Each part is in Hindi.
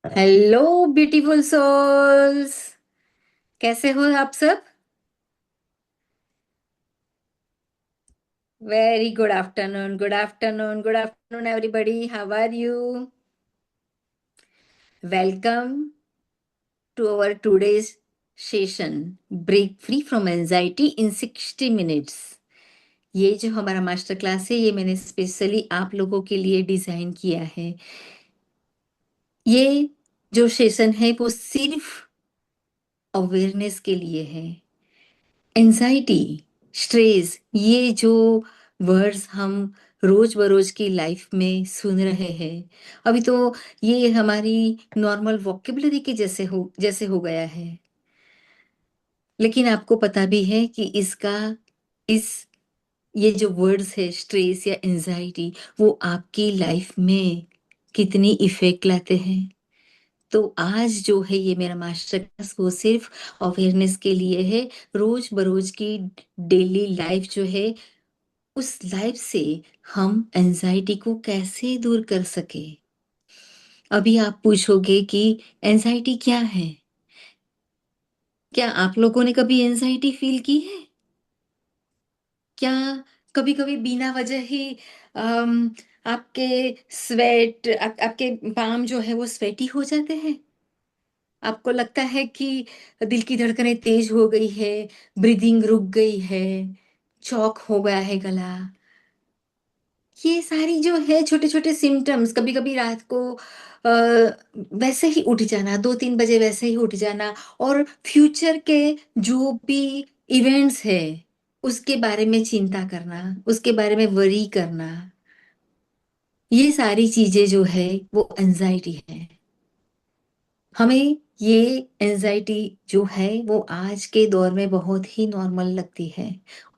Hello beautiful souls. कैसे हो आप सब? Very good afternoon, good afternoon, good afternoon everybody. How are you? Welcome to our today's session, break free from anxiety in 60 minutes. ये जो हमारा मास्टर क्लास है, ये मैंने स्पेशली आप लोगों के लिए डिजाइन किया है। ये जो सेशन है वो सिर्फ अवेयरनेस के लिए है। एंजाइटी, स्ट्रेस, ये जो वर्ड्स हम रोज बरोज की लाइफ में सुन रहे हैं, अभी तो ये हमारी नॉर्मल वोकेबलरी के जैसे हो गया है। लेकिन आपको पता भी है कि इस ये जो वर्ड्स है, स्ट्रेस या एंजाइटी, वो आपकी लाइफ में कितनी इफेक्ट लाते हैं। तो आज जो है ये मेरा मास्टर क्लास, वो सिर्फ अवेयरनेस के लिए है। रोज बरोज की डेली लाइफ जो है, उस लाइफ से हम एंजाइटी को कैसे दूर कर सके। अभी आप पूछोगे कि एंजाइटी क्या है? क्या आप लोगों ने कभी एंजाइटी फील की है? क्या कभी कभी बिना वजह ही अम, आपके आपके पाम जो है वो स्वेटी हो जाते हैं? आपको लगता है कि दिल की धड़कनें तेज हो गई है, ब्रीदिंग रुक गई है, चौक हो गया है गला? ये सारी जो है छोटे छोटे सिम्टम्स, कभी कभी रात को वैसे ही उठ जाना, 2-3 बजे वैसे ही उठ जाना, और फ्यूचर के जो भी इवेंट्स है उसके बारे में चिंता करना, उसके बारे में वरी करना, ये सारी चीजें जो है वो एंजाइटी है। हमें ये एंजाइटी जो है वो आज के दौर में बहुत ही नॉर्मल लगती है।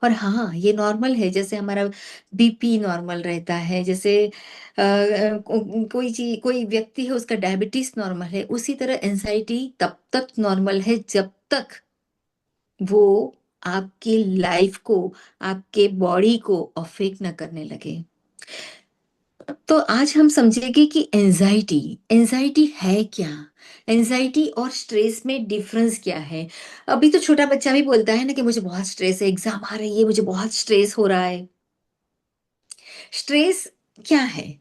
और हाँ, ये नॉर्मल है, जैसे हमारा बीपी नॉर्मल रहता है, जैसे कोई चीज, कोई व्यक्ति है उसका डायबिटीज नॉर्मल है, उसी तरह एंजाइटी तब तक नॉर्मल है जब तक वो आपकी लाइफ को, आपके बॉडी को अफेक्ट न करने लगे। तो आज हम समझेंगे कि एंजाइटी एंजाइटी है क्या, एंजाइटी और स्ट्रेस में डिफरेंस क्या है। अभी तो छोटा बच्चा भी बोलता है ना कि मुझे बहुत स्ट्रेस है, एग्जाम आ रही है, मुझे बहुत स्ट्रेस हो रहा है। स्ट्रेस क्या है?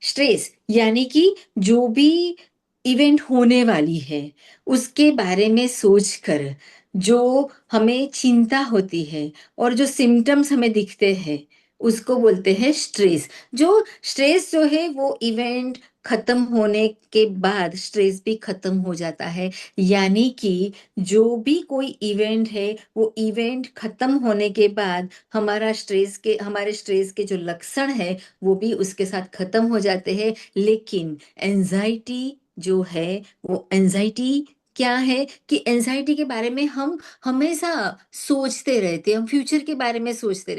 स्ट्रेस यानी कि जो भी इवेंट होने वाली है उसके बारे में सोचकर जो हमें चिंता होती है और जो सिम्टम्स हमें दिखते हैं, उसको बोलते हैं स्ट्रेस। जो स्ट्रेस जो है वो इवेंट खत्म होने के बाद स्ट्रेस भी खत्म हो जाता है। यानी कि जो भी कोई इवेंट है, वो इवेंट खत्म होने के बाद हमारे स्ट्रेस के जो लक्षण है वो भी उसके साथ खत्म हो जाते हैं। लेकिन एंजाइटी जो है, वो एंजाइटी क्या है कि एंजाइटी के बारे में हम हमेशा सोचते रहते हैं, हम फ्यूचर के बारे में सोचते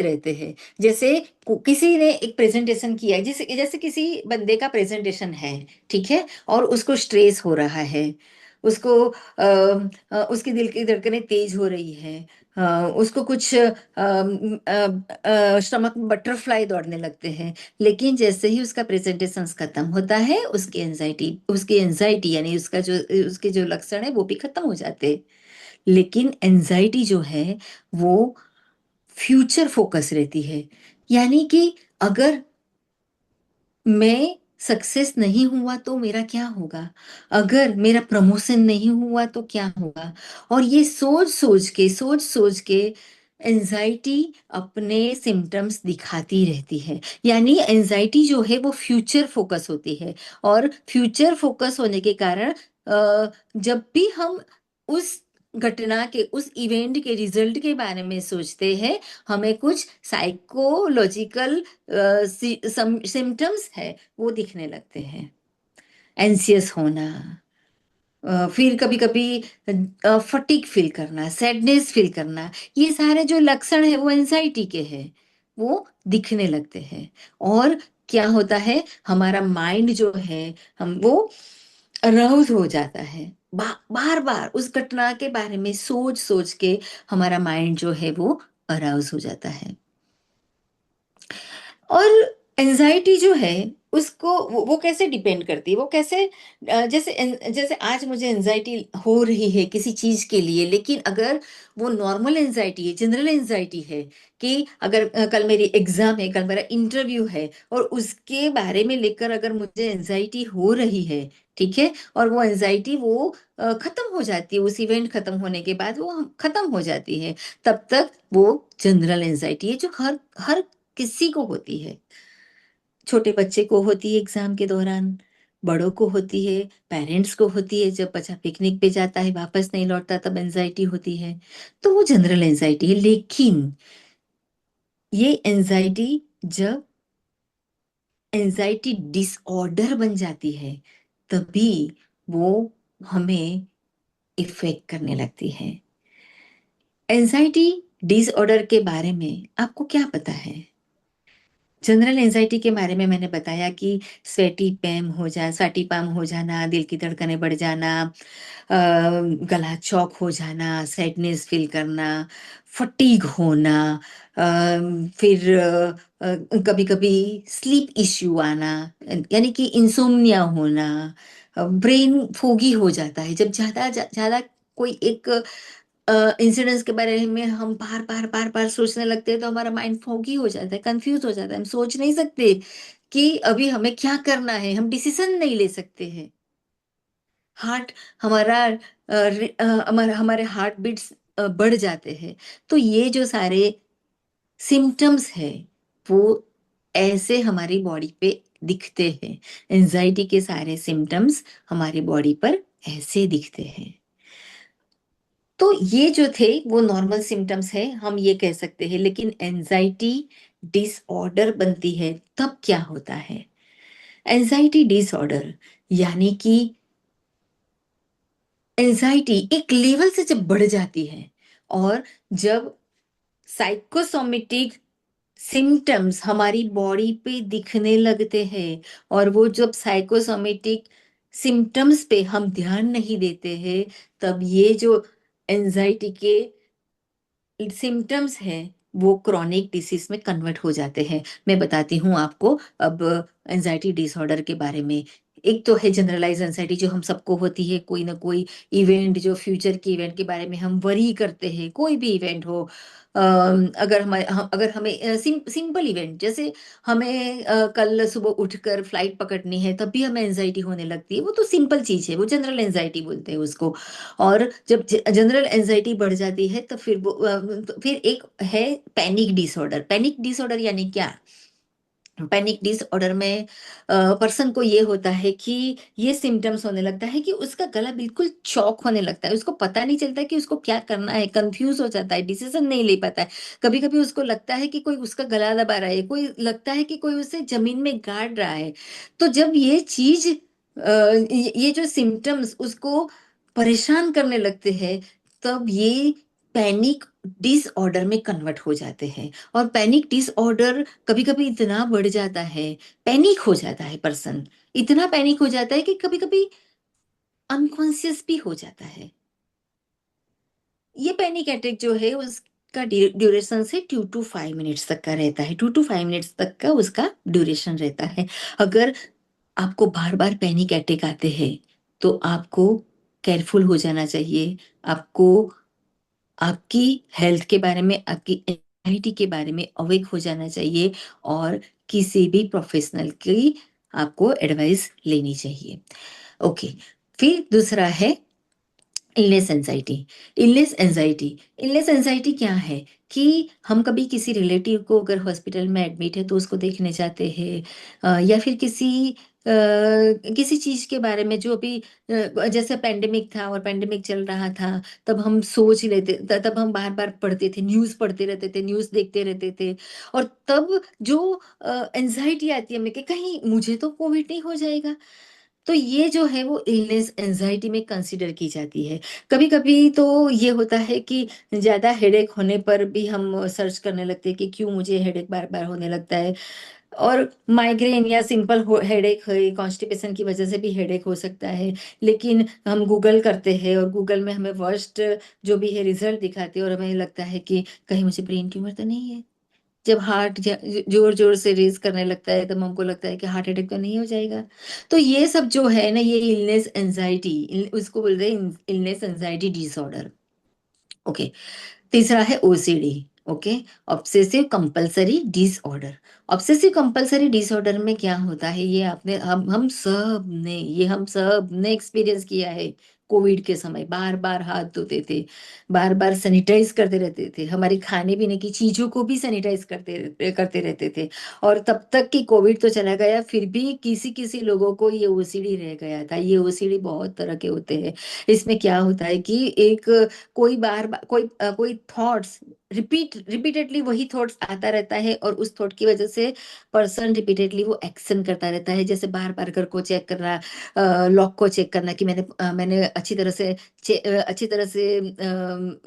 रहते हैं। जैसे किसी ने एक प्रेजेंटेशन किया है, जैसे जैसे किसी बंदे का प्रेजेंटेशन है, ठीक है, और उसको स्ट्रेस हो रहा है, उसको उसकी दिल की धड़कनें तेज हो रही है, उसको कुछ स्टमक में बटरफ्लाई दौड़ने लगते हैं। लेकिन जैसे ही उसका प्रेजेंटेशन खत्म होता है, उसकी एंजाइटी यानी उसके जो लक्षण है वो भी खत्म हो जाते हैं। लेकिन एंजाइटी जो है वो फ्यूचर फोकस रहती है। यानी कि अगर मैं सक्सेस नहीं हुआ तो मेरा क्या होगा, अगर मेरा प्रमोशन नहीं हुआ तो क्या होगा। और ये सोच सोच के एंजाइटी अपने सिम्टम्स दिखाती रहती है। यानी एंजाइटी जो है वो फ्यूचर फोकस होती है। और फ्यूचर फोकस होने के कारण जब भी हम उस घटना के, उस इवेंट के रिजल्ट के बारे में सोचते हैं, हमें कुछ साइकोलॉजिकल सिम्टम्स है वो दिखने लगते हैं। एंसियस होना, फिर कभी कभी फटीग फील करना, सैडनेस फील करना, ये सारे जो लक्षण है वो एंजाइटी के हैं, वो दिखने लगते हैं। और क्या होता है, हमारा माइंड जो है, हम वो अराउज हो जाता है। बार बार उस घटना के बारे में सोच सोच के हमारा माइंड जो है वो अराउज हो जाता है। और एंजाइटी जो है उसको वो कैसे डिपेंड करती है, वो कैसे जैसे जैसे आज मुझे एंजाइटी हो रही है किसी चीज के लिए, लेकिन अगर वो नॉर्मल एंजाइटी है, जनरल एंजाइटी है, कि अगर कल मेरी एग्जाम है, कल मेरा इंटरव्यू है, और उसके बारे में लेकर अगर मुझे एंजाइटी हो रही है, ठीक है, और वो एंजाइटी वो खत्म हो जाती है, उस इवेंट खत्म होने के बाद वो खत्म हो जाती है, तब तक वो जनरल एंजाइटी है, जो हर हर किसी को होती है। छोटे बच्चे को होती है एग्जाम के दौरान, बड़ों को होती है, पेरेंट्स को होती है, जब बच्चा पिकनिक पे जाता है वापस नहीं लौटता तब एंजाइटी होती है। तो वो जनरल एंजाइटी है, लेकिन ये एंजाइटी जब एंजाइटी डिसऑर्डर बन जाती है, तभी वो हमें इफेक्ट करने लगती है। एंजाइटी डिसऑर्डर के बारे में आपको क्या पता है? जनरल एंजाइटी के बारे में मैंने बताया कि स्वेटी पाम हो जाना, दिल की धड़कनें बढ़ जाना, गला चौक हो जाना, सैडनेस फील करना, फटीग होना, फिर कभी कभी स्लीप इश्यू आना, यानी कि इंसोम्निया होना, ब्रेन फोगी हो जाता है जब ज्यादा ज्यादा कोई एक इंसिडेंट्स के बारे में हम बार बार सोचने लगते हैं, तो हमारा माइंड फोगी हो जाता है, कंफ्यूज हो जाता है, हम सोच नहीं सकते कि अभी हमें क्या करना है, हम डिसीजन नहीं ले सकते हैं। हार्ट हमारा हमारे हमारे हार्ट बीट्स बढ़ जाते हैं। तो ये जो सारे सिम्टम्स है, वो ऐसे हमारी बॉडी पे दिखते हैं। एंजाइटी के सारे सिम्टम्स हमारी बॉडी पर ऐसे दिखते हैं। तो ये जो थे वो नॉर्मल सिम्टम्स है, हम ये कह सकते हैं, लेकिन एंजाइटी डिसऑर्डर बनती है तब क्या होता है? एंजाइटी डिसऑर्डर यानी कि एंजाइटी एक लेवल से जब बढ़ जाती है, और जब साइकोसोमेटिक सिम्टम्स हमारी बॉडी पे दिखने लगते हैं, और वो जब साइकोसोमेटिक सिम्टम्स पे हम ध्यान नहीं देते हैं, तब ये जो एंजाइटी के सिम्टम्स हैं वो क्रॉनिक डिसीज में कन्वर्ट हो जाते हैं। मैं बताती हूँ आपको अब एंजाइटी डिसऑर्डर के बारे में। एक तो है जनरलाइज एंजाइटी, जो हम सबको होती है, कोई ना कोई इवेंट, जो फ्यूचर के इवेंट के बारे में हम वरी करते हैं, कोई भी इवेंट हो। अगर हमें सिंपल इवेंट, जैसे हमें कल सुबह उठकर फ्लाइट पकड़नी है, तब भी हमें एंजाइटी होने लगती है, वो तो सिंपल चीज है, वो जनरल एंजाइटी बोलते हैं उसको। और जब जनरल एंजाइटी बढ़ जाती है, तो फिर तो फिर एक है पैनिक डिसऑर्डर। पैनिक डिसऑर्डर यानी क्या? पैनिक डिसऑर्डर में पर्सन को ये होता है कि ये सिम्टम्स होने लगता है कि उसका गला बिल्कुल चौक होने लगता है, उसको पता नहीं चलता है कि उसको क्या करना है, कंफ्यूज हो जाता है, डिसीजन नहीं ले पाता है। कभी कभी उसको लगता है कि कोई उसका गला दबा रहा है, कोई लगता है कि कोई उसे जमीन में गाड़ रहा है। तो जब ये चीज ये जो सिम्टम्स उसको परेशान करने लगते हैं, तब ये पैनिक डिसऑर्डर में कन्वर्ट हो जाते हैं। और पैनिक डिसऑर्डर कभी कभी इतना बढ़ जाता है, पैनिक हो जाता है पर्सन, इतना पैनिक हो जाता है कि कभी कभी अनकॉन्शियस भी हो जाता है। ये पैनिक अटैक जो है उसका ड्यूरेशन से 2 to 5 मिनट्स तक का रहता है, 2 to 5 मिनट्स तक का उसका ड्यूरेशन रहता है। अगर आपको बार बार पैनिक अटैक आते हैं, तो आपको केयरफुल हो जाना चाहिए। आपको आपकी हेल्थ के बारे में, आपकी एंजाइटी के बारे में अवेक हो जाना चाहिए, और किसी भी प्रोफेशनल की आपको एडवाइस लेनी चाहिए। ओके। फिर दूसरा है इलनेस एंजाइटी। इलनेस एंजाइटी क्या है? कि हम कभी किसी रिलेटिव को अगर हॉस्पिटल में एडमिट है तो उसको देखने जाते हैं, या फिर किसी चीज के बारे में जो भी जैसे पेंडेमिक था और पेंडेमिक चल रहा था, तब हम सोच लेते तब हम बार बार पढ़ते थे, न्यूज पढ़ते रहते थे, न्यूज देखते रहते थे, और तब जो एंजाइटी आती है हमें कि कहीं मुझे तो कोविड नहीं हो जाएगा। तो ये जो है वो इलनेस एंजाइटी में कंसीडर की जाती है। कभी कभी तो ये होता है कि ज्यादा हेडेक होने पर भी हम सर्च करने लगते हैं कि क्यों मुझे हेडेक बार बार होने लगता है। और माइग्रेन या सिंपल हेडेक है, कॉन्स्टिपेशन की वजह से भी हेडेक हो सकता है, लेकिन हम गूगल करते हैं और गूगल में हमें वर्स्ट जो भी है रिजल्ट दिखाते हैं, और हमें लगता है कि कहीं मुझे ब्रेन ट्यूमर तो नहीं है। जब हार्ट जोर-जोर से रेज़ करने लगता है, तब हमको लगता है कि हार्ट अटैक तो नहीं हो जाएगा। तो ये सब जो है ना, ये इलनेस एंग्ज़ायटी, इल उसको बोलते हैं इलनेस एंग्ज़ायटी डिसऑर्डर। ओके। तीसरा है OCD. Okay. Obsessive compulsory disorder. Obsessive compulsory disorder में क्या होता है, ये आपने हम सब ने, ये हम सब ने एक्सपीरियंस किया है। कोविड के समय बार बार हाथ धोते थे, बार बार सैनिटाइज करते रहते थे, हमारी खाने पीने की चीजों को भी सैनिटाइज करते करते रहते थे। और तब तक कि कोविड तो चला गया, फिर भी किसी किसी लोगों को ये ओसीडी रह गया था। ये ओसीडी बहुत तरह के होते हैं। इसमें क्या होता है कि एक कोई बार-बार कोई थॉट्स रिपीटेडली वही थॉट्स आता रहता है, और उस थॉट की वजह से पर्सन रिपीटेडली वो एक्शन करता रहता है। जैसे बार-बार घर को चेक करना, लॉक को चेक करना कि मैंने अच्छी तरह से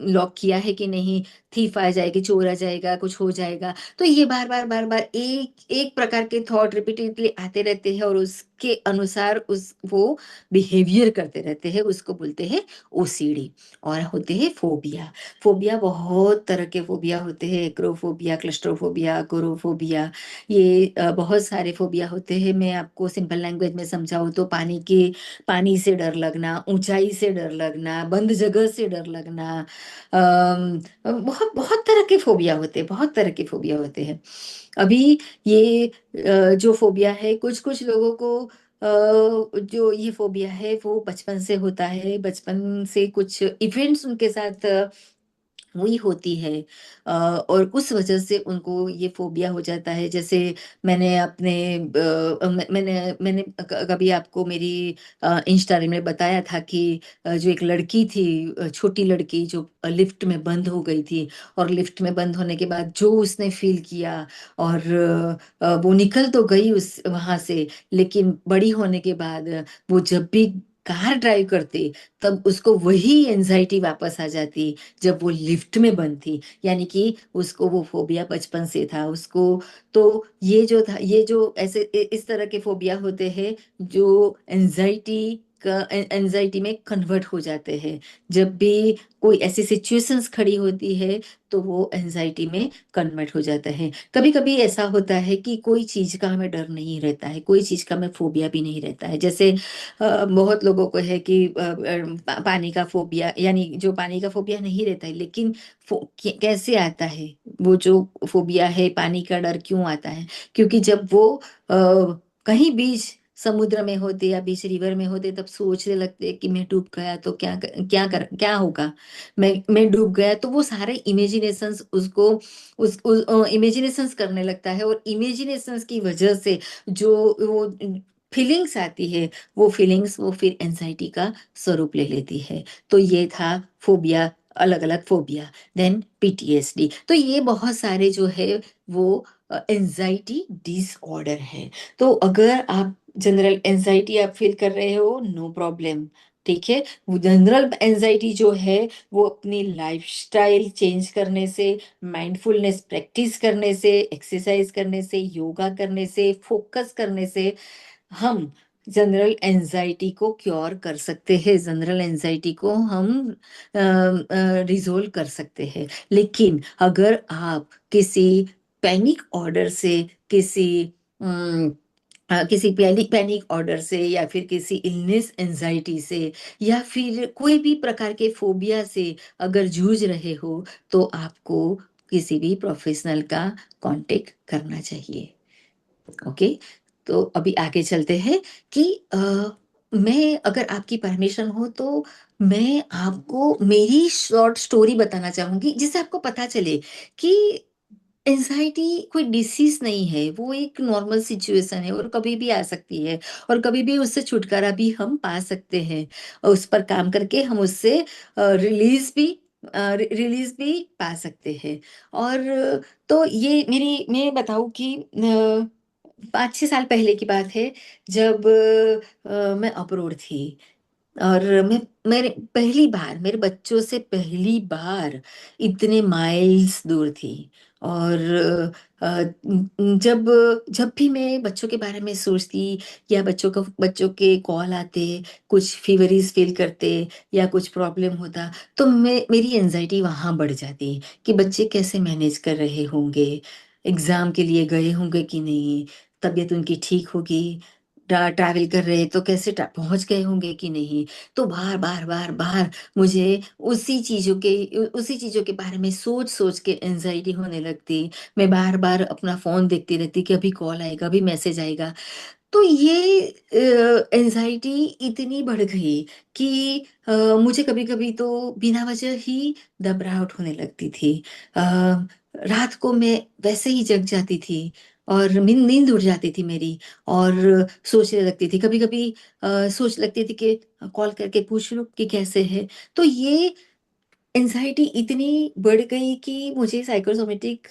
लॉक किया है कि नहीं, थीफ आ जाएगी, चोर आ जाएगा, कुछ हो जाएगा। तो ये बार-बार एक एक प्रकार के थॉट रिपीटेडली आते रहते हैं, और उसके अनुसार उस वो बिहेवियर करते रहते हैं, उसको बोलते हैं ओसीडी। और होते हैं फोबिया। फोबिया बहुत तरह के फोबिया होते हैं, एक्रोफोबिया, क्लस्ट्रोफोबिया, अगोराफोबिया। ये बहुत सारे फोबिया होते हैं। मैं आपको सिंपल लैंग्वेज में समझाऊँ तो पानी से डर लगना, ऊँचाई से डर लगना, बंद जगह से डर लगना, बहुत बहुत तरह के फोबिया होते हैं, बहुत तरह के फोबिया होते हैं। अभी ये जो फोबिया है, कुछ-कुछ लोगों को जो ये फ़ोबिया है वो बचपन से होता है, बचपन से कुछ इवेंट्स उनके साथ हुई होती है, और उस वजह से उनको ये फ़ोबिया हो जाता है। जैसे मैंने अपने मैंने कभी आपको मेरी इंस्टा रील में बताया था कि जो एक लड़की थी, छोटी लड़की जो लिफ्ट में बंद हो गई थी, और लिफ्ट में बंद होने के बाद जो उसने फ़ील किया, और वो निकल तो गई उस वहाँ से, लेकिन बड़ी होने के बाद वो जब भी कार ड्राइव करती, तब उसको वही एंग्ज़ायटी वापस आ जाती, जब वो लिफ्ट में बंद थी। यानी कि उसको वो फ़ोबिया बचपन से था उसको। तो ये जो ऐसे इस तरह के फ़ोबिया होते हैं, जो एंग्ज़ायटी में कन्वर्ट हो जाते हैं। जब भी कोई ऐसी सिचुएशंस खड़ी होती है, तो वो एंग्ज़ायटी में कन्वर्ट हो जाता है। कभी-कभी ऐसा होता है कि कोई चीज़ का हमें डर नहीं रहता है, कोई चीज़ का हमें फ़ोबिया भी नहीं रहता है। जैसे बहुत लोगों को है कि पानी का फ़ोबिया, यानी जो पानी का फ़ोबिया नहीं रहता है, लेकिन कैसे आता है? वो जो फ़ोबिया है, पानी का डर क्यों आता है? क्योंकि जब वो कहीं बीच समुद्र में होते या बीच रिवर में होते, तब सोचने लगते कि मैं डूब गया तो क्या होगा? मैं डूब गया, तो वो सारे इमेजिनेशंस उसको इमेजिनेशंस करने लगता है, और इमेजिनेशंस की वजह से जो वो फीलिंग्स आती है, वो फीलिंग्स वो फिर एंग्ज़ायटी का स्वरूप ले लेती है। तो ये था फ़ोबिया, अलग-अलग फ़ोबिया। Then PTSD. तो ये बहुत सारे जो है वो एंग्ज़ायटी डिसऑर्डर है। तो अगर आप जनरल एंग्ज़ायटी आप फ़ील कर रहे हो, नो प्रॉब्लम, ठीक है? वो जनरल एंग्ज़ायटी जो है, वो अपनी लाइफ़स्टाइल चेंज करने से, माइंडफुलनेस प्रैक्टिस करने से, एक्सरसाइज़ करने से, योगा करने से, फ़ोकस करने से हम जनरल एंजाइटी को क्योर कर सकते हैं, जनरल एंजाइटी को हम रिज़ॉल्व कर सकते हैं। लेकिन अगर आप किसी पैनिक ऑर्डर से, किसी उम, किसी पैनिक ऑर्डर से, या फिर किसी इलनेस एंजाइटी से, या फिर कोई भी प्रकार के फ़ोबिया से अगर जूझ रहे हो, तो आपको किसी भी प्रोफ़ेशनल का कॉन्टैक्ट करना चाहिए। ओके। तो अभी आगे चलते हैं कि मैं, अगर आपकी परमिशन हो, तो मैं आपको मेरी शॉर्ट स्टोरी बताना चाहूंगी, जिससे आपको पता चले कि एंजाइटी कोई डिसीज नहीं है, वो एक नॉर्मल सिचुएशन है, और कभी भी आ सकती है, और कभी भी उससे छुटकारा भी हम पा सकते हैं, और उस पर काम करके हम उससे रिलीज भी पा सकते हैं। और तो ये मैं बताऊं कि 5-6 साल पहले की बात है, जब मैं अब्रॉड थी, और मेरे बच्चों से पहली बार इतने माइल्स दूर थी। और जब जब भी मैं बच्चों के बारे में सोचती, या बच्चों के कॉल आते, कुछ फीवरिश फील करते, या कुछ प्रॉब्लम होता, तो मेरी एंजाइटी वहाँ बढ़ जाती कि बच्चे कैसे मैनेज कर रहे होंगे, एग्जाम के लिए गए होंगे कि नहीं, तबीयत उनकी ठीक होगी, ट्रैवल कर रहे तो कैसे पहुंच गए होंगे कि नहीं। तो बार बार बार बार मुझे उसी चीजों के बारे में सोच सोच के एंजाइटी होने लगती। मैं बार बार अपना फोन देखती रहती कि अभी कॉल आएगा, अभी मैसेज आएगा। तो ये एंजाइटी इतनी बढ़ गई कि मुझे कभी कभी तो बिना वजह ही घबराहट होने लगती थी। अ, रात को मैं वैसे ही जग जाती थी और नींद नींद उड़ जाती थी मेरी। और सोचने लगती थी, कभी कभी सोच लगती थी कि कॉल करके पूछ लूं कि कैसे है। तो ये एंजाइटी इतनी बढ़ गई कि मुझे साइकोसोमेटिक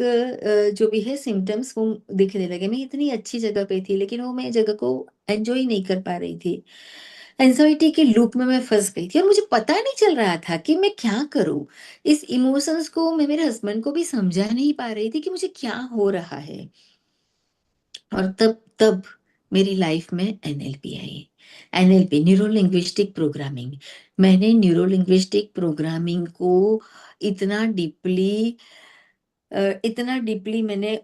जो भी है सिम्टम्स वो दिखने लगे। मैं इतनी अच्छी जगह पे थी लेकिन वो मैं जगह को एंजॉय नहीं कर पा रही थी। एंजाइटी के लूप में मैं फंस गई थी और मुझे पता नहीं चल रहा था कि मैं क्या करूं। इस इमोशंस को मैं मेरे हस्बैंड को भी समझा नहीं पा रही थी कि मुझे क्या हो रहा है। और तब तब मेरी लाइफ में एनएलपी आई। NLP, neuro linguistic programming. मैंने न्यूरो लिंग्विस्टिक प्रोग्रामिंग को इतना डीपली इतना डीपली मैंने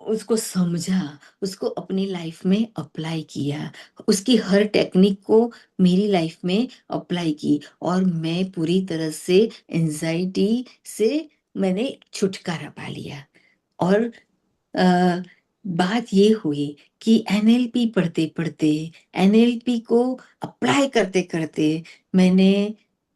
उसको समझा, उसको अपनी लाइफ में अप्लाई किया, उसकी हर टेक्निक को मेरी लाइफ में अप्लाई की और मैं पूरी तरह से एंजाइटी से मैंने छुटकारा पा लिया। और अ, बात ये हुई कि एनएलपी पढ़ते पढ़ते, एनएलपी को अप्लाई करते करते मैंने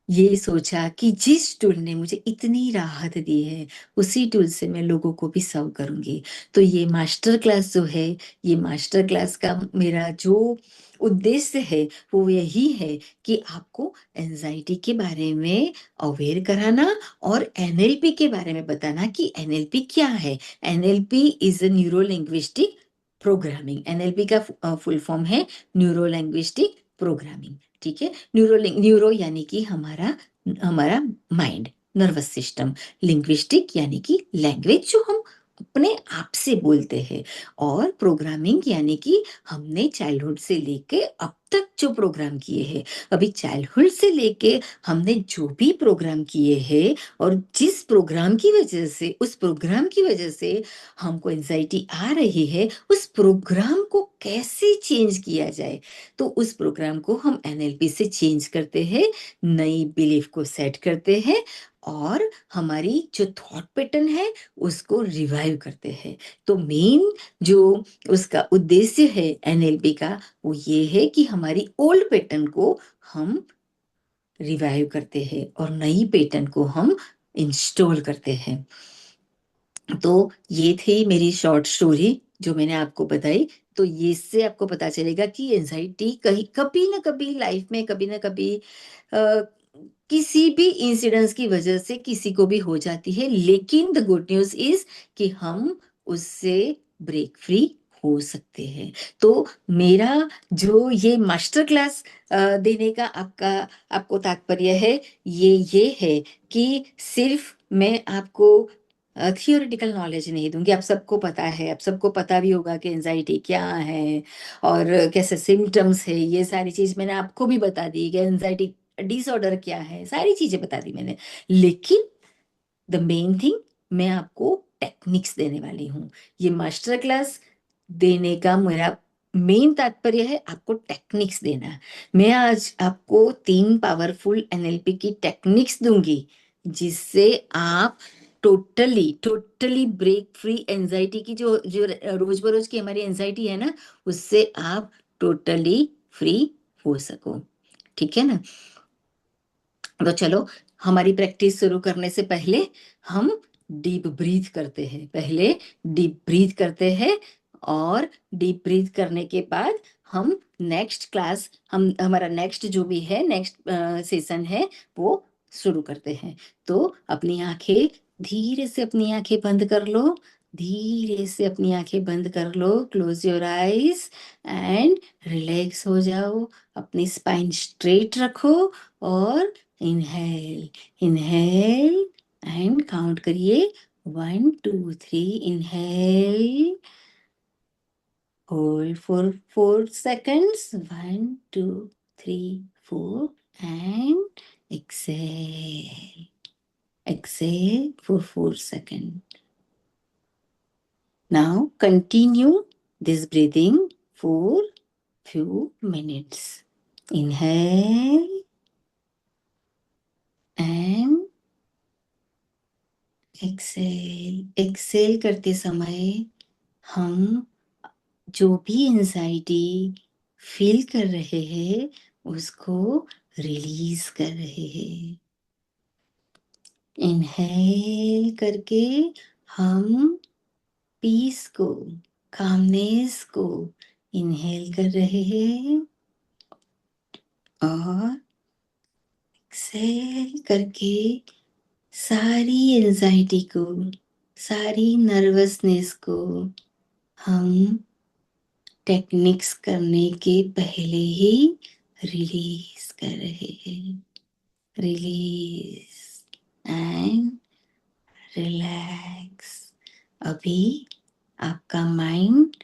ये सोचा कि जिस टूल ने मुझे इतनी राहत दी है उसी टूल से मैं लोगों को भी सर्व करूंगी। तो ये मास्टर क्लास जो है, ये मास्टर क्लास का मेरा जो उद्देश्य है वो यही है कि आपको एंजाइटी के बारे में अवेयर कराना और एनएलपी के बारे में बताना कि एनएलपी क्या है। NLP is a neuro linguistic programming. NLP का फुल फॉर्म है न्यूरो लिंग्विस्टिक प्रोग्रामिंग। ठीक है, न्यूरो यानी कि हमारा हमारा माइंड, नर्वस सिस्टम। लिंग्विस्टिक यानी कि लैंग्वेज जो हम अपने आप से बोलते हैं। और प्रोग्रामिंग यानी कि हमने चाइल्डहुड से लेके अब तक जो प्रोग्राम किए हैं, अभी चाइल्डहुड से लेके हमने जो भी प्रोग्राम किए हैं और जिस प्रोग्राम की वजह से, उस प्रोग्राम की वजह से हमको एंजाइटी आ रही है, उस प्रोग्राम को कैसे चेंज किया जाए। तो उस प्रोग्राम को हम एनएलपी से चेंज करते हैं, नई बिलीफ को सेट करते हैं और हमारी जो थॉट पैटर्न है उसको रिवाइव करते हैं। तो मेन जो उसका उद्देश्य है एनएलपी का, वो ये है कि हमारी ओल्ड पैटर्न को हम रिवाइव करते हैं और नई पैटर्न को हम इंस्टॉल करते हैं। तो ये थी मेरी शॉर्ट स्टोरी जो मैंने आपको बताई। तो ये इससे आपको पता चलेगा कि एंजाइटी कहीं कभी ना कभी लाइफ में, कभी ना कभी अ, किसी भी इंसिडेंस की वजह से किसी को भी हो जाती है। लेकिन द गुड न्यूज इज कि हम उससे ब्रेक फ्री हो सकते हैं। तो मेरा जो ये मास्टर क्लास देने का आपको तात्पर्य है, ये है कि सिर्फ मैं आपको थियोरिटिकल नॉलेज नहीं दूंगी। आप सबको पता है, आप सबको पता भी होगा कि एंजाइटी क्या है और कैसे सिम्टम्स है। ये सारी चीज मैंने आपको भी बता दी कि एंजाइटी डिसऑर्डर क्या है, सारी चीजें बता दी मैंने। लेकिन द मेन थिंग, मैं आपको टेक्निक्स देने वाली हूँ। ये मास्टर क्लास देने का मेरा मेन तात्पर्य है आपको टेक्निक्स देना। मैं आज आपको 3 पावरफुल एनएलपी की टेक्निक्स दूंगी जिससे आप totally totally break free, anxiety की जो जो रोज बरोज की हमारी एंजाइटी है ना, उससे आप टोटली फ्री हो सको। ठीक है ना। तो चलो, हमारी प्रैक्टिस शुरू करने से पहले हम डीप ब्रीथ करते हैं। पहले डीप ब्रीथ करते हैं और डीप ब्रीथ करने के बाद हम नेक्स्ट क्लास, हम हमारा नेक्स्ट जो भी है, नेक्स्ट सेशन है वो शुरू करते हैं। तो अपनी आंखें, धीरे से अपनी आंखें बंद कर लो। धीरे से अपनी आंखें बंद कर लो, close your eyes and relax हो जाओ। अपनी स्पाइन स्ट्रेट रखो और इनहेल, इनहेल एंड काउंट करिए। 1 2 3, inhale, hold for 4 seconds, 1 2 3 4, and exhale, exhale for 4 seconds। Now continue this breathing for few minutes. Inhale and exhale. Exhale करते समय हम जो भी एंजाइटी फील कर रहे हैं उसको रिलीज कर रहे हैं। इनहेल करके हम पीस को, कामनेस को इनहेल कर रहे हैं और एक्सेल करके सारी एंजाइटी को, सारी नर्वसनेस को हम टेक्निक्स करने के पहले ही रिलीज कर रहे हैं। Release and relax. अभी आपका माइंड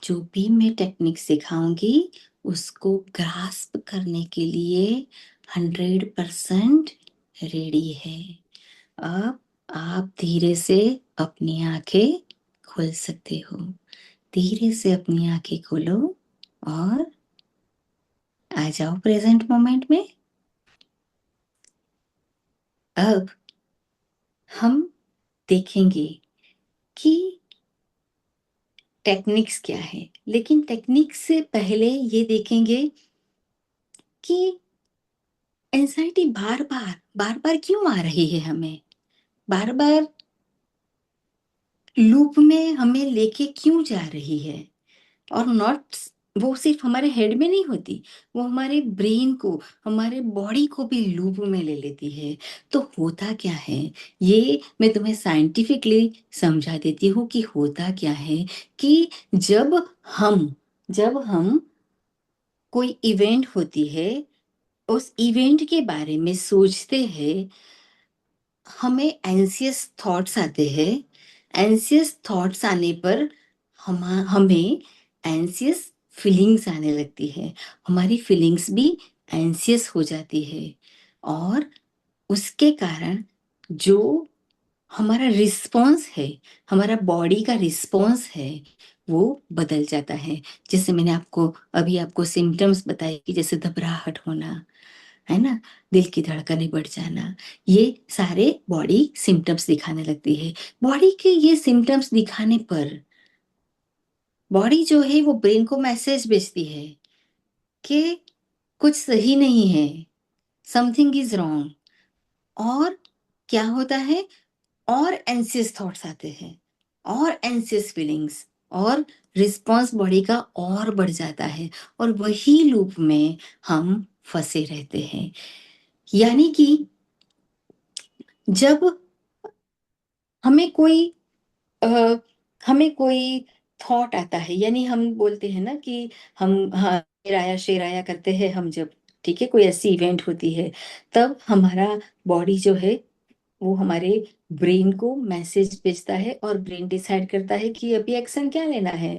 जो भी मैं टेक्निक सिखाऊंगी उसको ग्रास्प करने के लिए 100% रेडी है। अब आप धीरे से अपनी आंखें खोल सकते हो। धीरे से अपनी आंखें खोलो और आ जाओ प्रेजेंट मोमेंट में। अब हम देखेंगे कि टेक्निक्स क्या है, लेकिन टेक्निक्स से पहले ये देखेंगे कि एंजाइटी बार बार क्यों आ रही है, हमें बार बार लूप में हमें लेके क्यों जा रही है। और नॉट, वो सिर्फ हमारे हेड में नहीं होती, वो हमारे ब्रेन को, हमारे बॉडी को भी लूप में ले लेती है। तो होता क्या है, ये मैं तुम्हें साइंटिफिकली समझा देती हूँ कि होता क्या है कि जब हम कोई इवेंट होती है, उस इवेंट के बारे में सोचते हैं, हमें एंसियस थॉट्स आते हैं। एंसियस थॉट्स आने पर हमें एंसियस फीलिंग्स आने लगती है। हमारी फीलिंग्स भी एंसियस हो जाती है और उसके कारण जो हमारा रिस्पॉन्स है, हमारा बॉडी का रिस्पॉन्स है, वो बदल जाता है। जैसे मैंने आपको सिम्टम्स बताए कि जैसे घबराहट होना, है ना, दिल की धड़कनें बढ़ जाना, ये सारे बॉडी सिम्टम्स दिखाने लगती है। बॉडी के ये सिम्टम्स दिखाने पर बॉडी जो है वो ब्रेन को मैसेज भेजती है कि कुछ सही नहीं है, समथिंग इज रॉन्ग। और क्या होता है, और एंसियस थॉट्स आते हैं और एंसियस फीलिंग्स, और रिस्पॉन्स बॉडी का और बढ़ जाता है और वही लूप में हम फंसे रहते हैं। यानी कि जब हमें कोई अ, हमें कोई थॉट आता है, यानी हम बोलते हैं ना कि हम, हाँ, शेर आया करते हैं हम जब, ठीक है, कोई ऐसी इवेंट होती है, तब हमारा बॉडी जो है वो हमारे ब्रेन को मैसेज भेजता है और ब्रेन डिसाइड करता है कि अभी एक्शन क्या लेना है।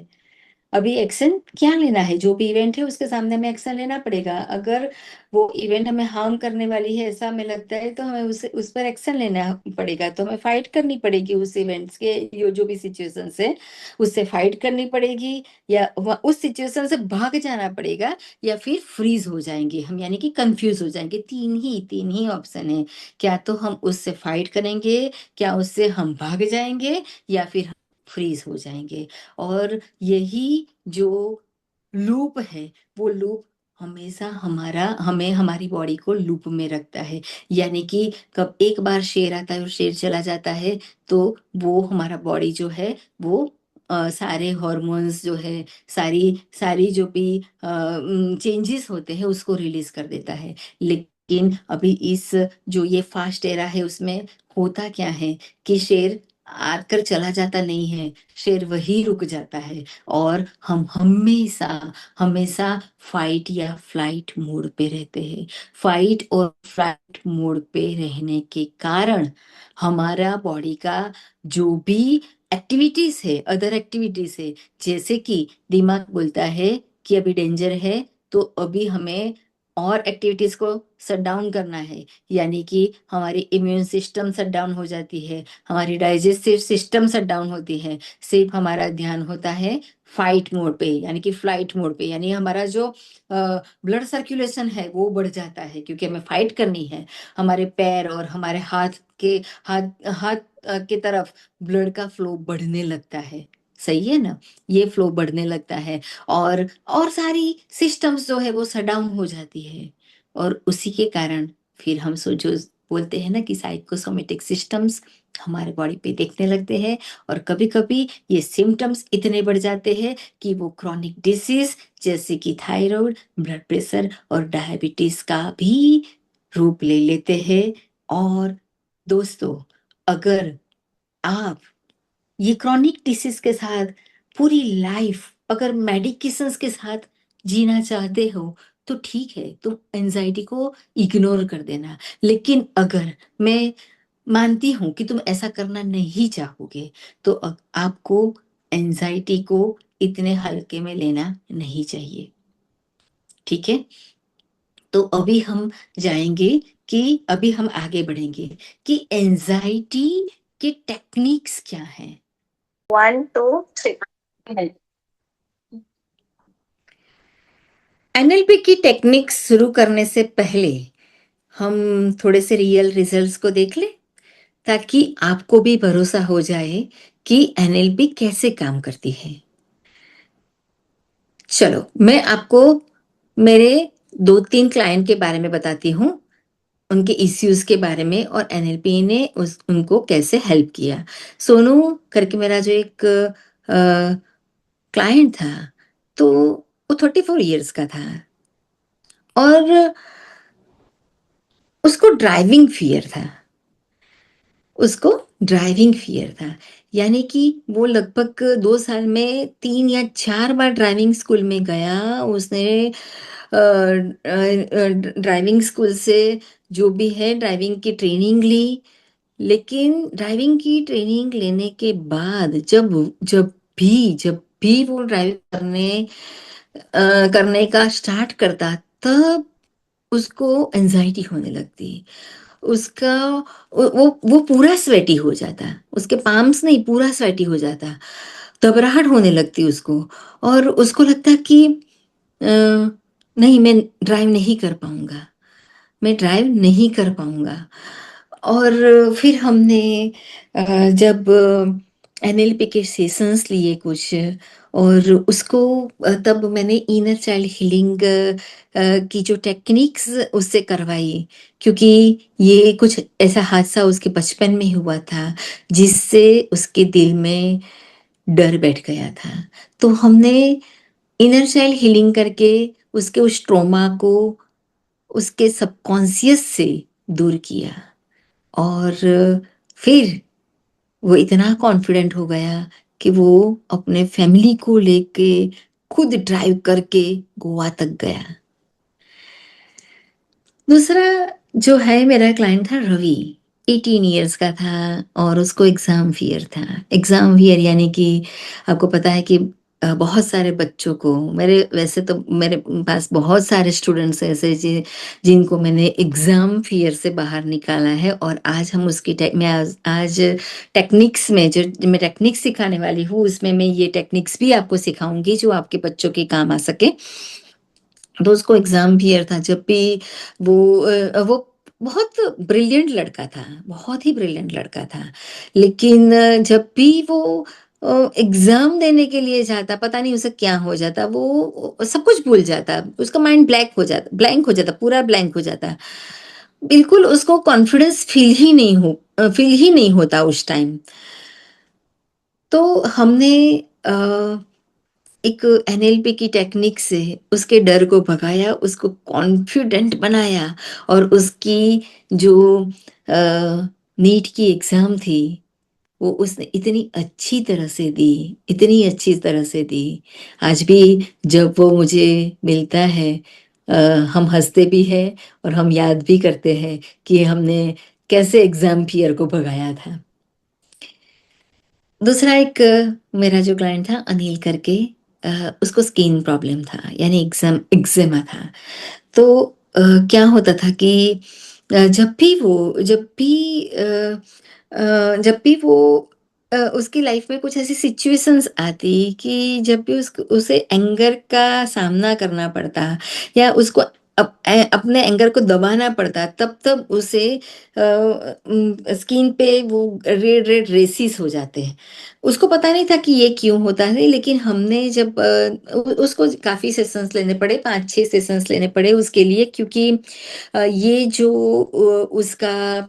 अभी एक्शन क्या लेना है, जो भी इवेंट है उसके सामने हमें एक्शन लेना पड़ेगा। अगर वो इवेंट हमें हार्म करने वाली है ऐसा हमें लगता है तो हमें उस पर एक्शन लेना पड़ेगा। तो हमें फाइट करनी पड़ेगी उस इवेंट्स के, जो भी सिचुएशन है उससे फाइट करनी पड़ेगी, या उस सिचुएशन से भाग जाना पड़ेगा, या फिर फ्रीज हो जाएंगे हम, यानी कि कंफ्यूज हो जाएंगे। तीन ही ऑप्शन है, क्या तो हम उससे फाइट करेंगे, क्या उससे हम भाग जाएंगे, या फिर फ्रीज हो जाएंगे। और यही जो लूप है, वो लूप हमेशा हमें हमारी बॉडी को लूप में रखता है। यानी कि कब एक बार शेर आता है और शेर चला जाता है, तो वो हमारा बॉडी जो है वो सारे हॉर्मोन्स जो है, सारी सारी जो भी चेंजेस होते हैं उसको रिलीज कर देता है। लेकिन अभी इस जो ये फास्ट एरा है उसमें होता क्या है कि शेर आकर चला जाता नहीं है, शेर वही रुक जाता है और हम हमेशा हमेशा फाइट या फ्लाइट मोड पे रहते हैं। फाइट और फ्लाइट मोड पे रहने के कारण हमारा बॉडी का जो भी एक्टिविटीज है, अदर एक्टिविटीज है, जैसे कि दिमाग बोलता है कि अभी डेंजर है, तो अभी हमें और एक्टिविटीज़ को शट डाउन करना है, यानी कि हमारी इम्यून सिस्टम शट डाउन हो जाती है, हमारी डाइजेस्टिव सिस्टम शट डाउन होती है। सिर्फ़ हमारा ध्यान होता है फाइट मोड पे, यानी कि फ्लाइट मोड पे, यानी हमारा जो ब्लड सर्कुलेशन है वो बढ़ जाता है क्योंकि हमें फाइट करनी है। हमारे पैर और हमारे हाथ हाथ की तरफ ब्लड का फ्लो बढ़ने लगता है। सही है ना? ये फ्लो बढ़ने लगता है और सारी सिस्टम्स जो है वो शट डाउन हो जाती है और उसी के कारण फिर हम जो बोलते हैं ना कि साइकोसोमेटिक सिस्टम्स हमारे बॉडी पे देखने लगते हैं और कभी-कभी ये सिम्पटम्स इतने बढ़ जाते हैं कि वो क्रॉनिक डिसीज जैसे कि थायराइड, ब्लड प्रेशर और डायबिटीज का भी रूप ले लेते हैं। और दोस्तों, अगर आप ये क्रॉनिक डिसीज के साथ पूरी लाइफ अगर मेडिकेशंस के साथ जीना चाहते हो तो ठीक है, तुम एंजाइटी को इग्नोर कर देना। लेकिन अगर मैं मानती हूँ कि तुम ऐसा करना नहीं चाहोगे तो आपको एंजाइटी को इतने हल्के में लेना नहीं चाहिए। ठीक है? तो अभी हम जाएंगे कि अभी हम आगे बढ़ेंगे कि एंजाइटी के टेक्निक्स क्या हैं। 1, 2, 3 एनएलपी की टेक्निक शुरू करने से पहले हम थोड़े से रियल रिजल्ट्स को देख लें ताकि आपको भी भरोसा हो जाए कि एनएलपी कैसे काम करती है। चलो, मैं आपको मेरे 2-3 क्लाइंट के बारे में बताती हूँ, उनके इश्यूज के बारे में और एनएलपी ने उनको कैसे हेल्प किया। सोनू करके मेरा जो एक क्लाइंट था, तो वो 34 इयर्स का था और उसको ड्राइविंग फियर था। उसको ड्राइविंग फियर था, यानी कि वो लगभग 2 साल में 3 या 4 बार ड्राइविंग स्कूल में गया। उसने ड्राइविंग स्कूल से जो भी है ड्राइविंग की ट्रेनिंग ली, लेकिन ड्राइविंग की ट्रेनिंग लेने के बाद जब जब भी वो ड्राइव करने का स्टार्ट करता, तब उसको एंजाइटी होने लगती। उसका वो पूरा स्वेटी हो जाता, उसके पाम्स नहीं पूरा स्वेटी हो जाता, घबराहट होने लगती उसको और उसको लगता कि नहीं, मैं ड्राइव नहीं कर पाऊँगा, मैं ड्राइव नहीं कर पाऊँगा। और फिर हमने जब एनएलपी के सेशंस लिए कुछ और उसको तब मैंने इनर चाइल्ड हीलिंग की जो टेक्निक्स उससे करवाई, क्योंकि ये कुछ ऐसा हादसा उसके बचपन में हुआ था जिससे उसके दिल में डर बैठ गया था। तो हमने इनर चाइल्ड हीलिंग करके उसके उस ट्रॉमा को उसके सबकॉन्शियस से दूर किया और फिर वो इतना कॉन्फिडेंट हो गया कि वो अपने फैमिली को लेके खुद ड्राइव करके गोवा तक गया। दूसरा जो है मेरा क्लाइंट था रवि, 18 इयर्स का था और उसको एग्ज़ाम फ़ियर था। एग्ज़ाम फ़ियर यानी कि आपको पता है कि बहुत सारे बच्चों को वैसे तो मेरे पास बहुत सारे स्टूडेंट्स ऐसे जिनको मैंने एग्ज़ाम फ़ियर से बाहर निकाला है और आज हम उसकी मैं आज टेक्निक्स में जो मैं टेक्निक्स सिखाने वाली हूँ उसमें मैं ये टेक्निक्स भी आपको सिखाऊंगी जो आपके बच्चों के काम आ सके। तो उसको एग्ज़ाम फ़ियर था। जब भी वो बहुत ब्रिलिएंट लड़का था, बहुत ही ब्रिलिएंट लड़का था। लेकिन जब भी वो एग्ज़ाम देने के लिए जाता, पता नहीं उसे क्या हो जाता, वो सब कुछ भूल जाता, उसका माइंड ब्लैंक हो जाता, पूरा ब्लैंक हो जाता। बिल्कुल उसको कॉन्फिडेंस फ़ील ही नहीं होता उस टाइम। तो हमने अ एक एनएलपी की टेक्निक से उसके डर को भगाया, उसको कॉन्फिडेंट बनाया और उसकी जो नीट की एग्ज़ाम थी, वो उसने इतनी अच्छी तरह से दी, इतनी अच्छी तरह से दी। आज भी जब वो मुझे मिलता है, अ, हम हँसते भी हैं और हम याद भी करते हैं कि हमने कैसे एग्ज़ाम फ़ियर को भगाया था। दूसरा एक मेरा जो क्लाइंट था अनिल करके, उसको स्किन प्रॉब्लम था, यानी एक्ज़ेमा था। तो क्या होता था कि जब भी वो उसकी लाइफ में कुछ ऐसी सिचुएशंस आती कि जब भी उसे एंगर का सामना करना पड़ता या उसको अपने एंगर को दबाना पड़ता, तब तब उसे स्किन पे वो रेड रेड रेसिस हो जाते हैं। उसको पता नहीं था कि ये क्यों होता है, लेकिन हमने जब उसको काफ़ी सेशंस लेने पड़े, 5-6 सेशंस लेने पड़े उसके लिए, क्योंकि ये जो उसका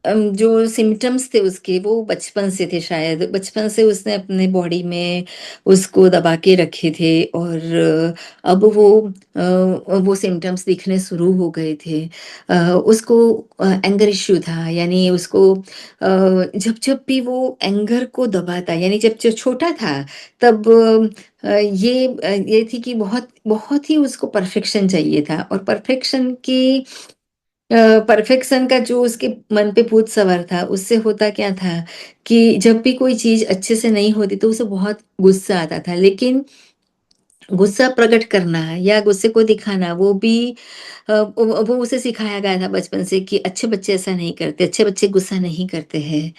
जो सिम्पटम्स थे उसके, वो बचपन से थे शायद। बचपन से उसने अपने बॉडी में उसको दबा के रखे थे, और अब वो सिम्पटम्स दिखने शुरू हो गए थे। उसको एंगर इश्यू था, यानी उसको जब भी वो एंगर को दबाता, यानी जब जो छोटा था तब ये थी कि बहुत बहुत ही उसको परफेक्शन चाहिए था, और परफेक्शन का जो उसके मन पे भूत सवार था, उससे होता क्या था कि जब भी कोई चीज़ अच्छे से नहीं होती तो उसे बहुत गुस्सा आता था। लेकिन गुस्सा प्रकट करना या गुस्से को दिखाना, वो भी वो उसे सिखाया गया था बचपन से कि अच्छे बच्चे ऐसा नहीं करते, अच्छे बच्चे गुस्सा नहीं करते हैं।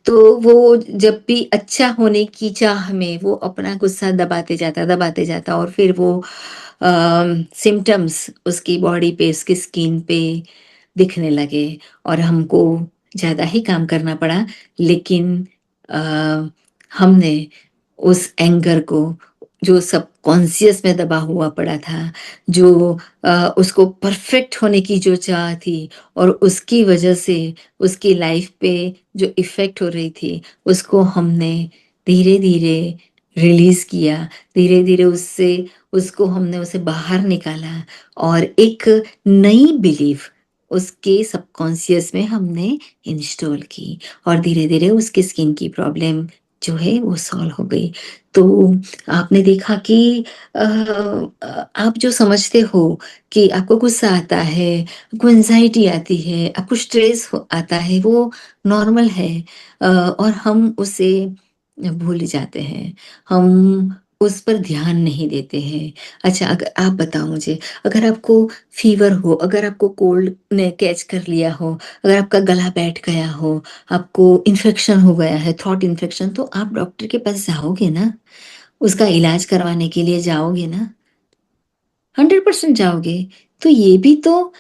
तो वो जब भी अच्छा होने की चाह में वो अपना गुस्सा दबाते जाता, और फिर वो सिम्पटम्स उसकी बॉडी पे, उसकी स्किन पे दिखने लगे, और हमको ज़्यादा ही काम करना पड़ा। लेकिन अ, हमने उस एंगर को, जो सबकॉन्शियस में दबा हुआ पड़ा था, जो उसको परफेक्ट होने की जो चाह थी, और उसकी वजह से उसकी लाइफ पे जो इफ़ेक्ट हो रही थी, उसको हमने धीरे-धीरे रिलीज़ किया। धीरे-धीरे उसको हमने उसे बाहर निकाला, और एक नई बिलीफ उसके सबकॉन्शियस में हमने इंस्टॉल की, और धीरे-धीरे उसकी स्किन की प्रॉब्लम जो है वो सॉल्व हो गई। तो आपने देखा कि आप जो समझते हो कि आपको गुस्सा आता है, आपको एंग्ज़ायटी आती है, आपको स्ट्रेस आता है, वो नॉर्मल है। और हम उसे भूल जाते हैं, हम उस पर ध्यान नहीं देते हैं। अच्छा, अगर आप बताओ मुझे, अगर आपको फ़ीवर हो, अगर आपको कोल्ड ने कैच कर लिया हो, अगर आपका गला बैठ गया हो, आपको इन्फेक्शन हो गया है, थ्रोट इन्फेक्शन, तो आप डॉक्टर के पास जाओगे ना? उसका इलाज करवाने के लिए जाओगे ना? 100% जाओगे। तो ये भी तो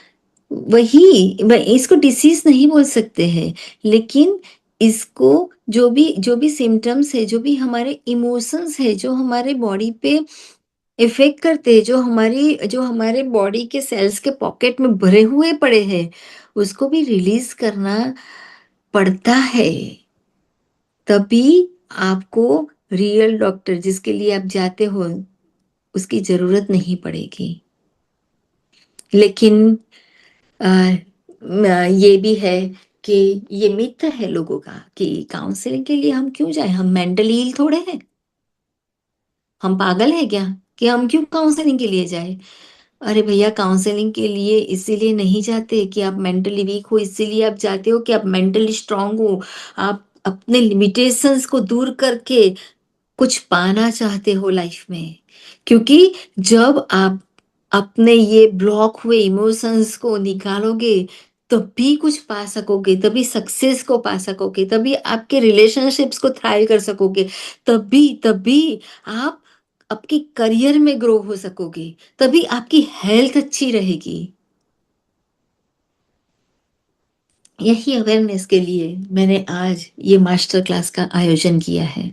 इसको डिसीज़ नहीं बोल सकते हैं, लेकिन इसको जो भी सिम्पटम्स है, जो भी हमारे इमोशंस है, जो हमारे बॉडी पे इफ़ेक्ट करते हैं, जो हमारे बॉडी के सेल्स के पॉकेट में भरे हुए पड़े हैं, उसको भी रिलीज़ करना पड़ता है। तभी आपको रियल डॉक्टर जिसके लिए आप जाते हो, उसकी ज़रूरत नहीं पड़ेगी। लेकिन अ, ये भी है कि ये मिथ है लोगों का कि काउंसलिंग के लिए हम क्यों जाएँ? हम मेंटली इल थोड़े हैं? हम पागल हैं क्या कि हम क्यों काउंसलिंग के लिए जाएँ? अरे भैया, काउंसलिंग के लिए इसीलिए नहीं जाते कि आप मेंटली वीक हो, इसीलिए आप जाते हो कि आप मेंटली स्ट्रांग हो। आप अपने लिमिटेशंस को दूर करके कुछ पाना चाहते हो लाइफ में। क्योंकि जब आप अपने ये ब्लॉक हुए इमोशंस को निकालोगे, तभी कुछ पा सकोगे, तभी सक्सेस को पा सकोगे, तभी आपके रिलेशनशिप्स को थ्राइव कर सकोगे, तभी तभी आप आपके करियर में ग्रो हो सकोगे, तभी आपकी हेल्थ अच्छी रहेगी। यही अवेयरनेस के लिए मैंने आज ये मास्टर क्लास का आयोजन किया है।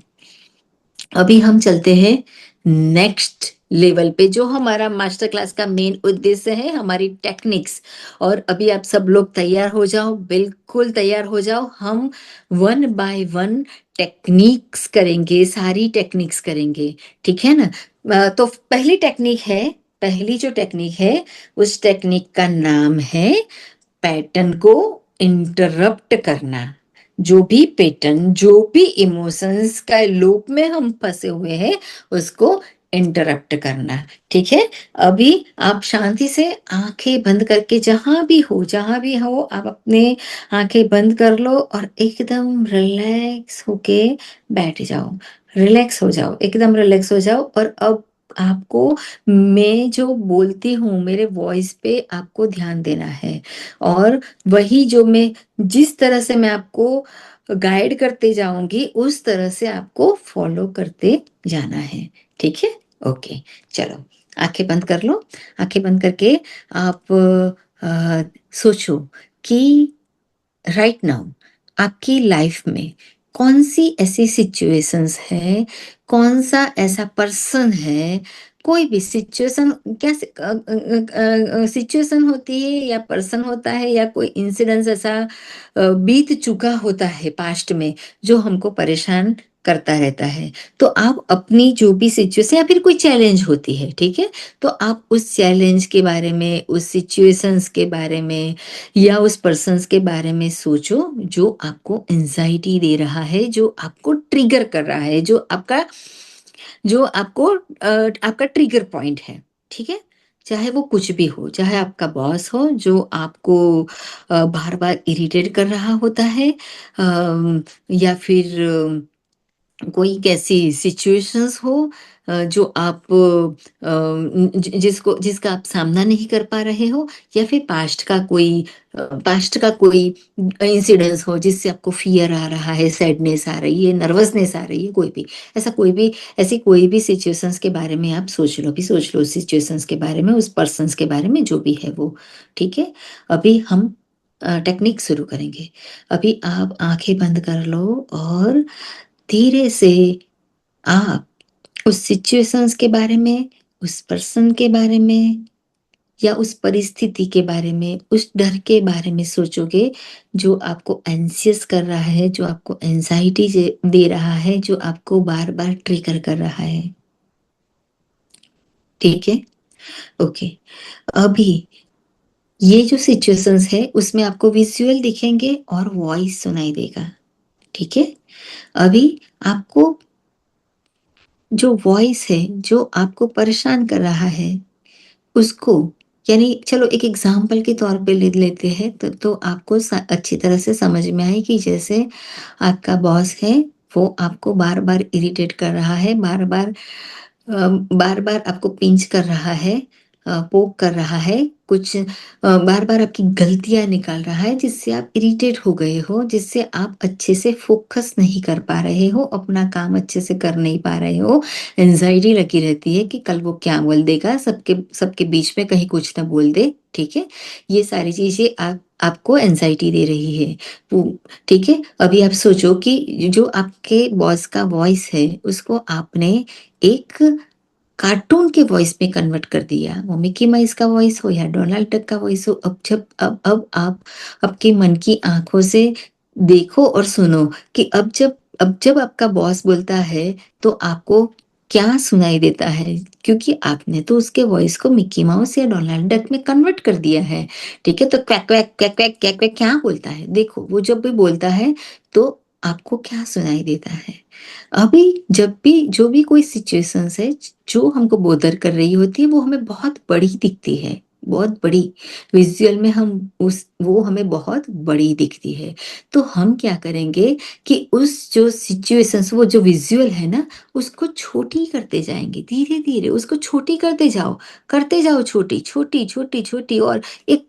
अभी हम चलते हैं नेक्स्ट लेवल पे, जो हमारा मास्टर क्लास का मेन उद्देश्य है, हमारी टेक्निक्स। और अभी आप सब लोग तैयार हो जाओ, बिल्कुल तैयार हो जाओ। हम वन बाय वन टेक्निक्स करेंगे, सारी टेक्निक्स करेंगे, ठीक है ना? तो पहली जो टेक्निक है, उस टेक्निक का नाम है पैटर्न को इंटरप्ट करना। जो भी पैटर्न, जो भी इमोशंस का लूप में हम फंसे हुए हैं, उसको इंटरप्ट करना, ठीक है? अभी आप शांति से आंखें बंद करके, जहां भी हो आप अपने आंखें बंद कर लो, और एकदम रिलैक्स होके बैठ जाओ। रिलैक्स हो जाओ, एकदम रिलैक्स हो जाओ। और अब आपको मैं जो बोलती हूँ मेरे वॉइस पे आपको ध्यान देना है, और वही जो मैं जिस तरह से मैं आपको गाइड करते जाऊँगी उस तरह से आपको फ़ॉलो करते जाना है, ठीक है? ओके, चलो आँखें बंद कर लो। आँखें बंद करके आप सोचो कि राइट नाउ आपकी लाइफ में कौन-सी ऐसी सिचुएशंस है, कौन-सा ऐसा पर्सन है, कोई भी सिचुएशन सिचुएशन होती है या पर्सन होता है या कोई इंसिडेंस ऐसा बीत चुका होता है पास्ट में, जो हमको परेशान करता रहता है। तो आप अपनी जो भी सिचुएशन या फिर कोई चैलेंज होती है, ठीक है? तो आप उस चैलेंज के बारे में, उस सिचुएशंस के बारे में या उस पर्सन्स के बारे में सोचो जो आपको एंजाइटी दे रहा है, जो आपको ट्रिगर कर रहा है, जो आपको आपका ट्रिगर पॉइंट है, ठीक है? चाहे वो कुछ भी हो, चाहे आपका बॉस हो जो आपको बार-बार इरिटेट कर रहा होता है, या फिर कोई कैसी सिचुएशंस हो जो आप जिसका आप सामना नहीं कर पा रहे हो, या फिर पास्ट का कोई इंसिडेंस हो जिससे आपको फियर आ रहा है, सैडनेस आ रही है, नर्वसनेस आ रही है, कोई भी ऐसी कोई भी सिचुएशंस के बारे में आप सोच लो, अभी सोच लो उस सिचुएशंस के बारे में, उस पर्सन्स के बारे में जो भी है वो, ठीक है? अभी हम टेक्निक शुरू करेंगे। अभी आप आँखें बंद कर लो और धीरे से आप उस सिचुएशंस के बारे में, उस पर्सन के बारे में या उस परिस्थिति के बारे में, उस डर के बारे में सोचोगे जो आपको एंग्ज़ियस कर रहा है, जो आपको एंग्ज़ायटी दे रहा है, जो आपको बार-बार ट्रिगर कर रहा है। ठीक है? ओके। अभी ये जो सिचुएशंस है उसमें आपको विज़ुअल दिखेंगे और वॉइस सुनाई देगा। ठीक है? अभी आपको जो वॉइस है, जो आपको परेशान कर रहा है, उसको यानी चलो एक एग्ज़ाम्पल के तौर पे ले लेते हैं तो आपको अच्छी तरह से समझ में आए कि जैसे आपका बॉस है, वो आपको बार-बार इरिटेट कर रहा है, बार-बार आपको पिंच कर रहा है, पोक कर रहा है, कुछ बार-बार आपकी गलतियाँ निकाल रहा है जिससे आप इरिटेट हो गए हो, जिससे आप अच्छे से फ़ोकस नहीं कर पा रहे हो, अपना काम अच्छे से कर नहीं पा रहे हो। एंग्ज़ायटी लगी रहती है कि कल वो क्या बोल देगा, सबके सबके बीच में कहीं कुछ ना बोल दे, ठीक है? ये सारी चीज़ें आपको एंग्ज़ायटी दे रही है। वो ठीक है? अभी आप सोचो कि जो आपके बॉस का वॉइस है, उसको आपने एक कार्टून के वॉइस में कन्वर्ट कर दिया, वो मिकी माउस का वॉइस हो या डोनाल्ड डक का वॉइस हो, अब आप आपके मन की आँखों से देखो और सुनो कि अब जब आपका बॉस बोलता है, तो आपको क्या सुनाई देता है? क्योंकि आपने तो उसके वॉइस को मिकी माउस या डोनाल्ड डक में कन्वर्ट कर दिया है, ठीक है? तो quack quack, quack quack, quack quack क्या बोलता है? देखो, वो जब भी बोलता है, तो आपको क्या सुनाई देता है? अभी जब भी जो भी कोई सिचुएशंस है जो हमको बोदर कर रही होती है वो हमें बहुत बड़ी दिखती है, बहुत बड़ी। विज़ुअल में हम उस वो हमें बहुत बड़ी दिखती है। तो हम क्या करेंगे कि उस जो सिचुएशंस वो जो विज़ुअल है ना, उसको छोटी करते जाएँगे, धीरे-धीरे उसको छोटी करते जाओ छोटी, छोटी, छोटी, छोटी, और एक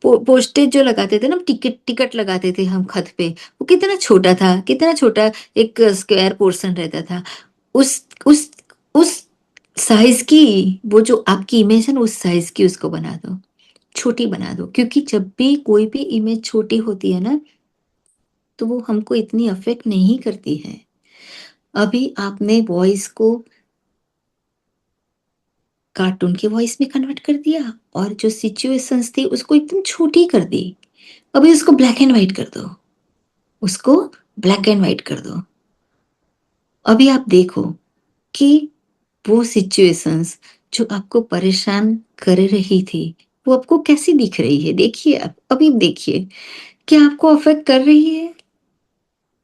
पोस्टेज जो लगाते थे ना, टिकट टिकट लगाते थे हम छत पे, वो कितना छोटा एक स्क्वायर पोर्शन रहता था। उस उस साइज़ की वो जो आपकी इमेज है ना, उस साइज़ की उसको बना दो, छोटी बना दो, क्योंकि जब भी कोई भी इमेज छोटी होती है ना, तो वो हमको इतनी अफ़ेक्ट नहीं करती है। अभी आपने वॉइस को कार्टून की वॉइस में कन्वर्ट कर दिया और जो सिचुएशंस थी उसको एकदम छोटी कर दी। अभी उसको ब्लैक एंड व्हाइट कर दो, उसको ब्लैक एंड व्हाइट कर दो। अभी आप देखो कि वो सिचुएशंस जो आपको परेशान कर रही थी, वो आपको कैसी दिख रही है? देखिए आप, अभी देखिए, क्या आपको अफ़ेक्ट कर रही है?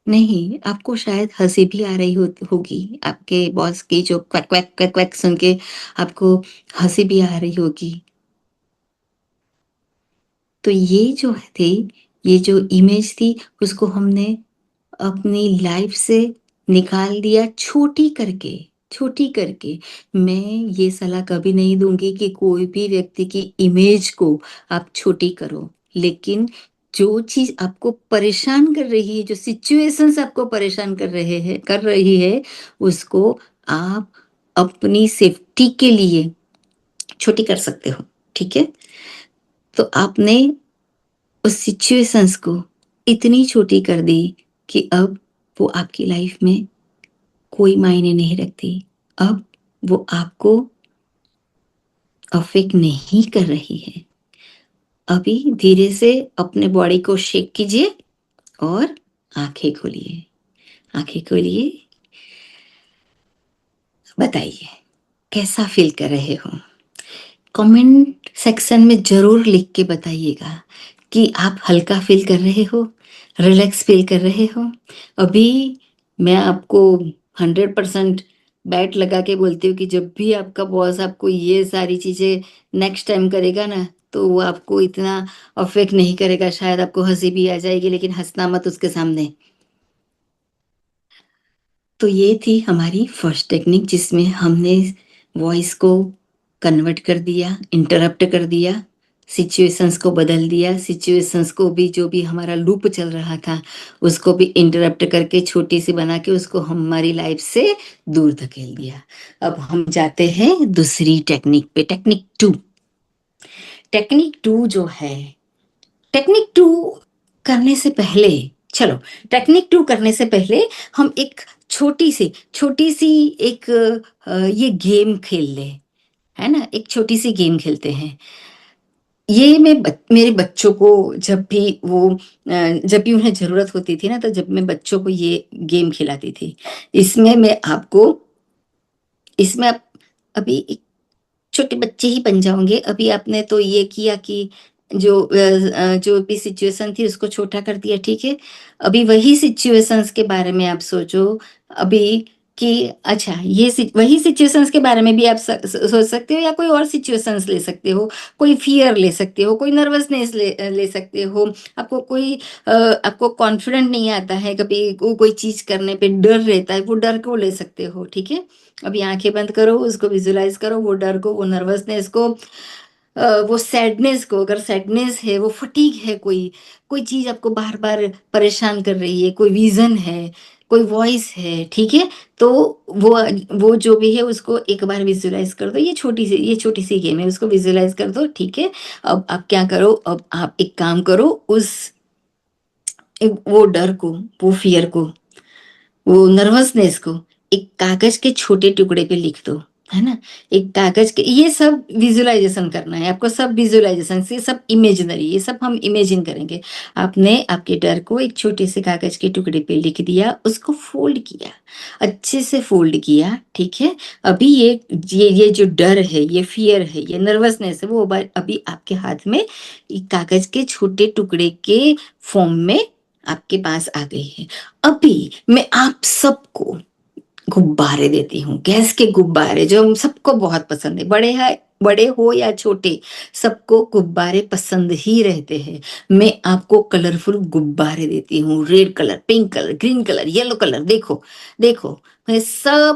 नहीं, आपको शायद हँसी भी आ रही होगी, आपके बॉस की जो क्वैक क्वैक क्वैक क्वैक सुन के आपको हँसी भी आ रही होगी। तो ये जो थी, ये जो इमेज थी, उसको हमने अपनी लाइफ़ से निकाल दिया छोटी करके, छोटी करके। मैं ये सलाह कभी नहीं दूँगी कि कोई भी व्यक्ति की इमेज को आप छोटी करो, लेकिन जो चीज़ आपको परेशान कर रही है, जो सिचुएशंस आपको परेशान कर रही है, उसको आप अपनी सेफ्टी के लिए छोटी कर सकते हो, ठीक है? तो आपने उस सिचुएशंस को इतनी छोटी कर दी कि अब वो आपकी लाइफ में कोई मायने नहीं रखती। अब वो आपको अफ़ेक्ट नहीं कर रही है। अभी धीरे से अपने बॉडी को शेक कीजिए और आँखें खोलिए। आँखें खोलिए, बताइए कैसा फ़ील कर रहे हो? कमेंट सेक्शन में ज़रूर लिख के बताइएगा कि आप हल्का फ़ील कर रहे हो, रिलैक्स फ़ील कर रहे हो। अभी मैं आपको 100% बैट लगा के बोलती हूँ कि जब भी आपका बॉस आपको ये सारी चीज़ें नेक्स्ट टाइम करेगा ना, तो वो आपको इतना अफ़ेक्ट नहीं करेगा। शायद आपको हँसी भी आ जाएगी, लेकिन हँसना मत उसके सामने। तो ये थी हमारी फर्स्ट टेक्निक, जिसमें हमने वॉइस को कन्वर्ट कर दिया, इंटरप्ट कर दिया, सिचुएशंस को बदल दिया, सिचुएशंस को भी, जो भी हमारा लूप चल रहा था, उसको भी इंटरप्ट करके छोटी सी बना के उसको हमारी लाइफ से दूर धकेल दिया। अब हम जाते हैं दूसरी टेक्निक पे, टेक्निक 2। टेक्निक 2 जो है, टेक्निक 2 करने से पहले, चलो, टेक्निक 2 करने से पहले हम एक छोटी सी एक ये गेम खेल लें, है ना? एक छोटी सी गेम खेलते हैं। ये मैं मेरे बच्चों को जब भी उन्हें ज़रूरत होती थी ना, तो जब मैं बच्चों को ये गेम खिलाती थी। इसमें मैं आपको इसमें आप अभी छोटे बच्चे ही बन जाओगे। अभी आपने तो ये किया कि जो भी सिचुएशन थी उसको छोटा कर दिया, ठीक है? अभी वही सिचुएशंस के बारे में आप सोचो अभी कि अच्छा, वही सिचुएशंस के बारे में भी आप सोच सकते हो, या कोई और सिचुएशंस ले सकते हो, कोई फ़ियर ले सकते हो, कोई नर्वसनेस ले सकते हो। आपको कॉन्फिडेंट नहीं आता है, कभी कोई चीज़ करने पे डर रहता है, वो डर को ले सकते हो, ठीक है? अभी आँखें बंद करो, उसको विजुलाइज़ करो, वो डर को, वो नर्वसनेस को, वो सैडनेस को। अगर सैडनेस है, वो फटीग है, कोई चीज़ आपको बार-बार परेशान कर रही है, कोई विज़न है, कोई वॉइस है, ठीक है? तो वो वो जो भी है उसको एक बार विजुलाइज़ कर दो। ये छोटी सी गेम है, उसको विजुलाइज़ कर दो, ठीक है? अब आप क्या करो, अब आप एक काम करो, वो डर को, वो फ़ियर को, वो नर्वसनेस को एक कागज के छोटे टुकड़े पे लिख दो, है ना? एक कागज के, ये सब विजुअलाइजेशन करना है आपको, सब विजुअलाइजेशन, ये सब इमेजिनरी, ये सब हम इमेजिन करेंगे। आपने आपके डर को एक छोटे से कागज के टुकड़े पे लिख दिया, उसको फोल्ड किया, अच्छे से फोल्ड किया, ठीक है? अभी ये जो डर है, ये फियर है, ये नर्वसनेस है, वो अभी आपके हाथ में एक कागज के छोटे टुकड़े के फॉर्म में आपके पास आ गई है। अभी मैं आप सबको गुब्बारे देती हूँ, गैस के गुब्बारे, जो हम सबको बहुत पसंद है, बड़े हो या छोटे, सबको गुब्बारे पसंद ही रहते हैं। मैं आपको कलरफुल गुब्बारे देती हूँ, red colour, pink colour, green colour, yellow colour. देखो, देखो, मैं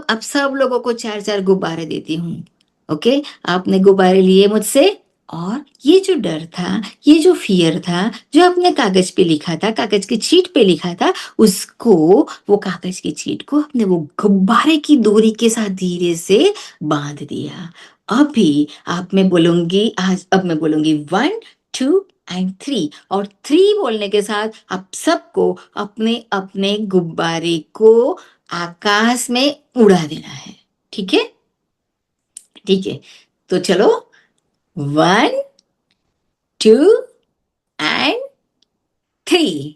आप सब लोगों को 4-4 गुब्बारे देती हूँ। ओके? आपने गुब्बारे लिए मुझसे, और ये जो डर था, ये जो फ़ियर था, जो आपने कागज़ पे लिखा था, कागज़ की शीट पे लिखा था, उसको, वो कागज़ की शीट को आपने वो गुब्बारे की डोरी के साथ धीरे से बाँध दिया। अब मैं बोलूँगी 1, 2 एंड 3, और 3 बोलने के साथ आप सबको अपने-अपने गुब्बारे को आकाश में उड़ा देना है। ठीक है? ठीक है। तो चलो, 1, 2 एंड 3।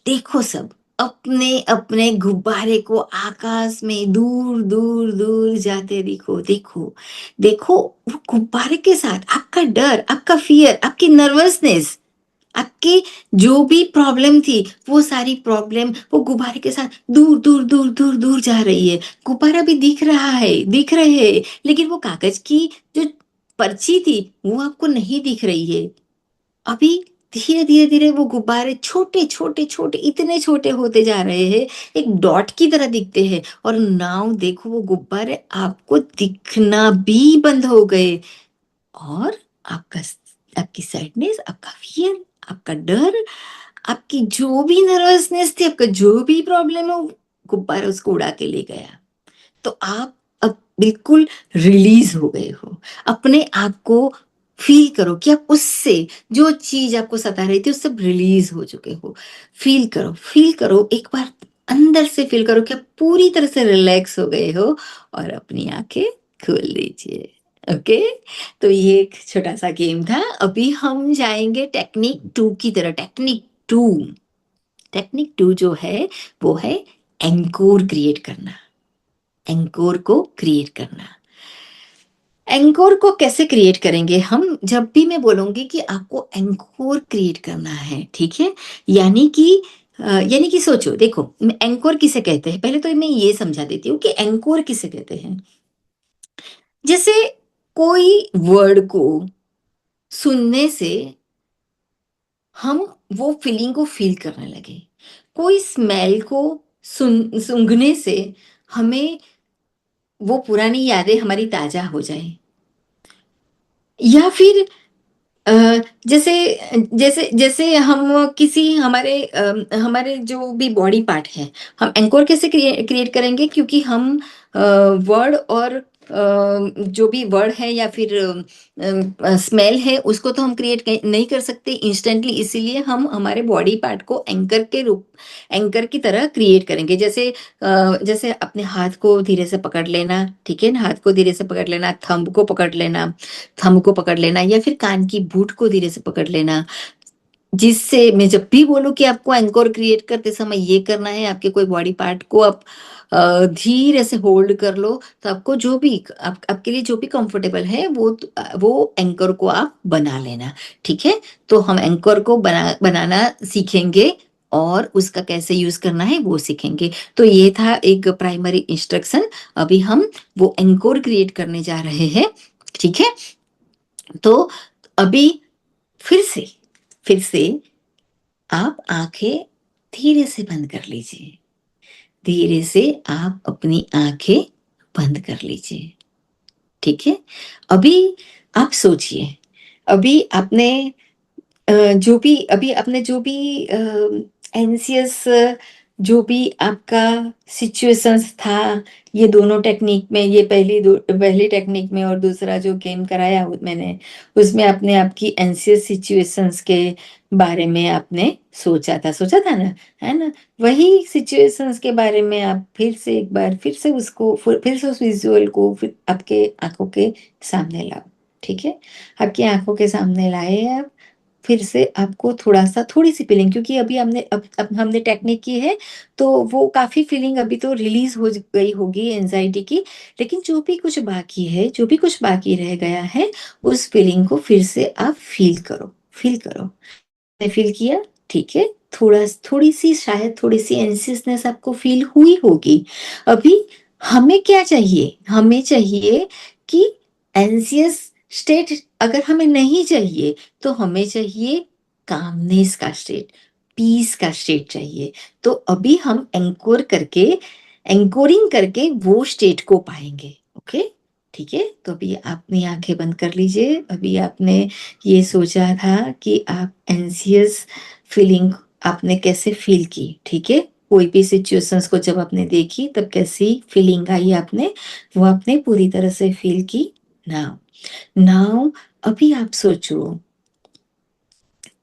देखो सब, अपने-अपने गुब्बारे को आकाश में दूर, दूर, दूर जाते देखो, देखो। देखो, वो गुब्बारे के साथ आपका डर, आपका फ़ियर, आपकी नर्वसनेस, आपकी जो भी प्रॉब्लम थी, वो सारी प्रॉब्लम वो गुब्बारे के साथ दूर, दूर, दूर, दूर, दूर जा रही है। गुब्बारा भी दिख रहे हैं, लेकिन वो कागज़ की जो पर्ची थी, वो आपको नहीं दिख रही है। अभी धीरे धीरे धीरे वो गुब्बारे छोटे छोटे छोटे इतने छोटे होते जा रहे हैं, एक डॉट की तरह दिखते हैं, और नाउ देखो वो गुब्बारे आपको दिखना भी बंद हो गए। और आपका आपकी सैडनेस, आपका फियर, आपका डर, आपकी जो भी नर्वसनेस थी, आपका जो भी प्रॉब्लम है, वो गुब्बारा उसको उड़ा के ले गया। तो आप अब बिल्कुल रिलीज हो गए हो। अपने आप को फील करो कि आप उससे, जो चीज आपको सता रही थी, उससे रिलीज हो चुके हो। फील करो एक बार, अंदर से फील करो कि आप पूरी तरह से रिलैक्स हो गए हो, और अपनी आंखें खोल लीजिए। ओके, तो ये एक छोटा सा गेम था। अभी हम जाएंगे टेक्निक 2 की तरह। टेक्निक टू जो है वो है एंकोर क्रिएट करना। एंकोर को क्रिएट करना। एंकोर को कैसे क्रिएट करेंगे हम? जब भी मैं बोलूंगी कि आपको एंकोर क्रिएट करना है, ठीक है, यानी कि सोचो, देखो, एंकोर किसे कहते हैं, पहले तो मैं ये समझा देती हूँ कि एंकोर किसे कहते हैं। जैसे कोई वर्ड को सुनने से हम वो फीलिंग को फील करने लगे, कोई स्मेल को सूंघने से हमें वो पुरानी यादें हमारी ताजा हो जाए, या फिर अ, जैसे जैसे जैसे हम किसी हमारे जो भी बॉडी पार्ट है, हम एंकोर कैसे क्रिएट करेंगे, क्योंकि हम वर्ड और जो भी वर्ड है या फिर स्मेल है, उसको तो हम क्रिएट नहीं कर सकते इंस्टेंटली, इसीलिए हम हमारे बॉडी पार्ट को एंकर की तरह क्रिएट करेंगे। जैसे अपने हाथ को धीरे से पकड़ लेना, ठीक है ना, हाथ को धीरे से पकड़ लेना, थंब को पकड़ लेना, या फिर कान की बूट को धीरे से पकड़ लेना, जिससे मैं जब भी बोलूं कि आपको एंकोर क्रिएट करते समय ये करना है, आपके कोई बॉडी पार्ट को आप धीरे से होल्ड कर लो, तो आपको जो भी आपके लिए जो भी कंफर्टेबल है, वो एंकर को आप बना लेना। ठीक है, तो हम एंकर को बनाना सीखेंगे, और उसका कैसे यूज करना है वो सीखेंगे। तो ये था एक प्राइमरी इंस्ट्रक्शन। अभी हम वो एंकोर क्रिएट करने जा रहे हैं। ठीक है, तो अभी फिर से आप आंखें धीरे से बंद कर लीजिए। धीरे से आप अपनी आंखें बंद कर लीजिए। ठीक है, अभी आप सोचिए, अभी आपने जो भी एंसियस, जो भी आपका सिचुएशंस था, ये दोनों टेक्निक में, ये पहली टेक्निक में और दूसरा जो गेम कराया मैंने, उसमें आपने आपकी एंसियस सिचुएशंस के बारे में आपने सोचा था ना, है ना? वही सिचुएशंस के बारे में आप फिर से एक बार फिर से उस विजुअल को फिर आपके आंखों के सामने लाओ। ठीक है, आपकी आंखों के सामने लाए आप। फिर से आपको थोड़ी सी फीलिंग, क्योंकि अभी अब हमने टेक्निक की है, तो वो काफी फीलिंग अभी तो रिलीज हो गई होगी एंजाइटी की। लेकिन जो भी कुछ बाकी रह गया है, उस फीलिंग को फिर से आप फील करो। फील किया, ठीक है, थोड़ी सी एंसियसनेस आपको फील हुई होगी। अभी हमें क्या चाहिए? हमें चाहिए कि एंसियस स्टेट अगर हमें नहीं चाहिए, तो हमें चाहिए कामनेस का स्टेट, पीस का स्टेट चाहिए। तो अभी हम एंकोरिंग करके वो स्टेट को पाएंगे। ओके, ठीक है, तो अभी अपनी आंखें बंद कर लीजिए। अभी आपने ये सोचा था कि आप एंसियस फीलिंग आपने कैसे फील की, ठीक है, कोई भी सिचुएशंस को जब आपने देखी तब कैसी फीलिंग आई आपने, वो आपने पूरी तरह से फील की। नाउ अभी आप सोचो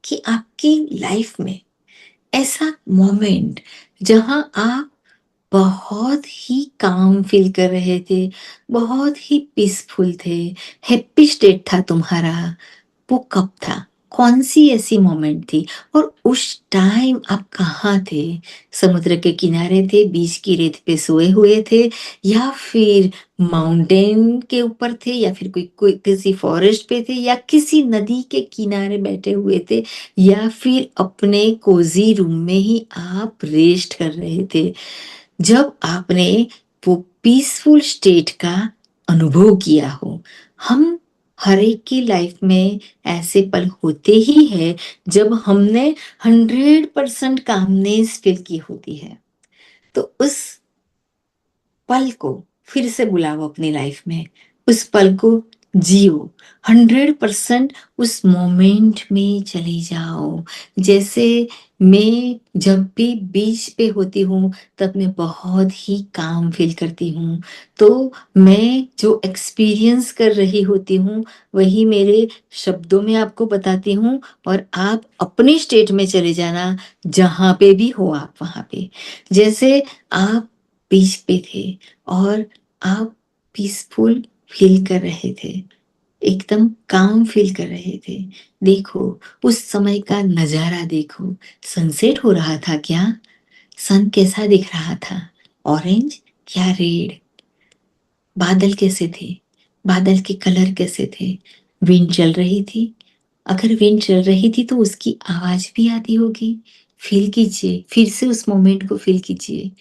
कि आपकी लाइफ में ऐसा मोमेंट जहां आप बहुत ही काम फील कर रहे थे, बहुत ही पीसफुल थे, हैप्पी स्टेट था तुम्हारा, वो कब था? कौन सी ऐसी मोमेंट थी? और उस टाइम आप कहाँ थे? समुद्र के किनारे थे, बीच की रेत पे सोए हुए थे, या फिर माउंटेन के ऊपर थे, या फिर कोई किसी फॉरेस्ट पे थे, या किसी नदी के किनारे बैठे हुए थे, या फिर अपने कोजी रूम में ही आप रेस्ट कर रहे थे? जब आपने वो पीसफुल स्टेट का अनुभव किया हो, हम हर एक की लाइफ में ऐसे पल होते ही है जब हमने 100% कामनेस फील की होती है। तो उस पल को फिर से बुलाओ अपनी लाइफ में, उस पल को जियो, 100% उस मोमेंट में चले जाओ। जैसे मैं जब भी बीच पे होती हूँ तब मैं बहुत ही काम फील करती हूँ। तो मैं जो एक्सपीरियंस कर रही होती हूँ वही मेरे शब्दों में आपको बताती हूँ, और आप अपने स्टेट में चले जाना, जहाँ पे भी हो आप वहाँ पे। जैसे आप बीच पे थे और आप पीसफुल फील कर रहे थे, एकदम काम फील कर रहे थे। देखो उस समय का नजारा देखो, सनसेट हो रहा था क्या? सन कैसा दिख रहा था? ऑरेंज या रेड? बादल कैसे थे? बादल के कलर कैसे थे? विंड चल रही थी? अगर विंड चल रही थी तो उसकी आवाज भी आती होगी। फील कीजिए, फिर से उस मोमेंट को फील कीजिए।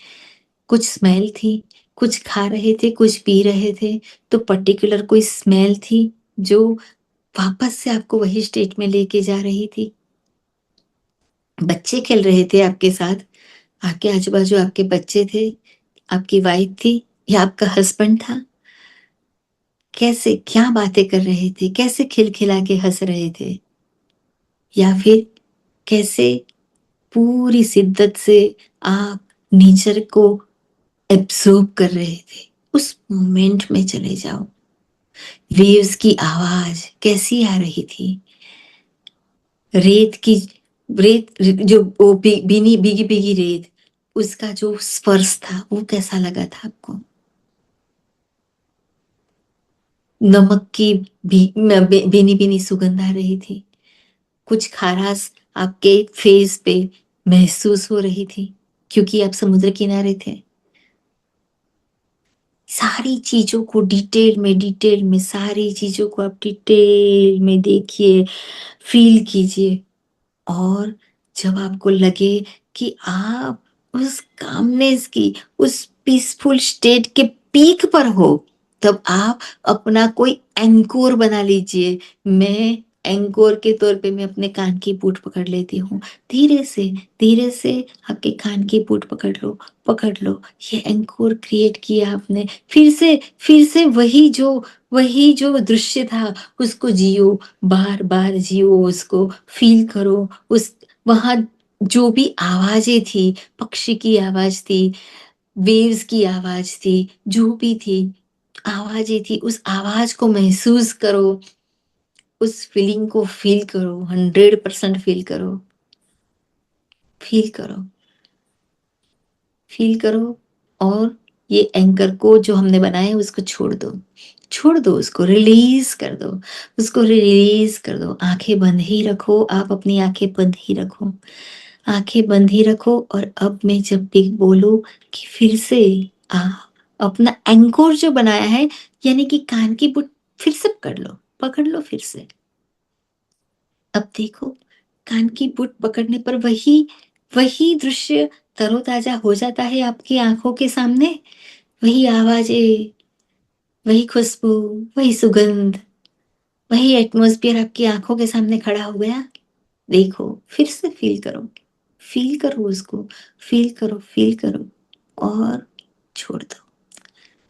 कुछ स्मेल थी, कुछ खा रहे थे, कुछ पी रहे थे, तो पर्टिकुलर कोई स्मेल थी जो वापस से आपको वही स्टेट में लेके जा रही थी। बच्चे खेल रहे थे आपके साथ, आपके आजू बाजू आपके बच्चे थे, आपकी वाइफ थी या आपका हस्बैंड था। कैसे क्या बातें कर रहे थे, कैसे खिलखिला के हंस रहे थे, या फिर कैसे पूरी शिद्दत से आप नेचर को एब्जॉर्ब कर रहे थे। उस मोमेंट में चले जाओ। वेव्स की आवाज कैसी आ रही थी? रेत की, रेत जो वो भीनी भीगी भीगी रेत, उसका जो स्पर्श था वो कैसा लगा था आपको? नमक की भीनी भीनी सुगंध आ रही थी। कुछ खारास आपके फेस पे महसूस हो रही थी क्योंकि आप समुद्र किनारे थे। सारी चीजों को डिटेल में सारी चीजों को आप डिटेल में देखिए, फील कीजिए। और जब आपको लगे कि आप उस कामनेस की, उस पीसफुल स्टेट के पीक पर हो, तब आप अपना कोई एंकोर बना लीजिए। मैं एंकोर के तौर पे मैं अपने कान की पूट पकड़ लेती हूँ। धीरे से आपके कान की पूट पकड़ लो, पकड़ लो। ये एंकोर क्रिएट किया आपने। फिर से वही जो दृश्य था उसको जियो, बार बार जियो उसको, फील करो उस, वहां जो भी आवाजें थी, पक्षी की आवाज थी, वेव्स की आवाज थी, जो भी थी आवाजें थी, उस आवाज को महसूस करो, उस फीलिंग को फील करो, 100% फील करो, फील करो, फील करो। और ये एंकर को जो हमने बनाया है उसको छोड़ दो, छोड़ दो, उसको रिलीज कर दो, उसको रिलीज कर दो। आंखें बंद ही रखो, आप अपनी आंखें बंद ही रखो, आंखें बंद ही रखो। और अब मैं जब भी बोलूं कि फिर से आ अपना एंकोर जो बनाया है, यानी कि कान की बुट, फिर से पकड़ लो, पकड़ लो फिर से। अब देखो, कान की बुट पकड़ने पर वही वही दृश्य तरोताजा हो जाता है आपकी आंखों के सामने। वही आवाजें, वही खुशबू, वही सुगंध, वही एटमॉस्फेयर आपकी आंखों के सामने खड़ा हो गया। देखो, फिर से फील करो, फील करो उसको, फील करो, फील करो। और छोड़ दो,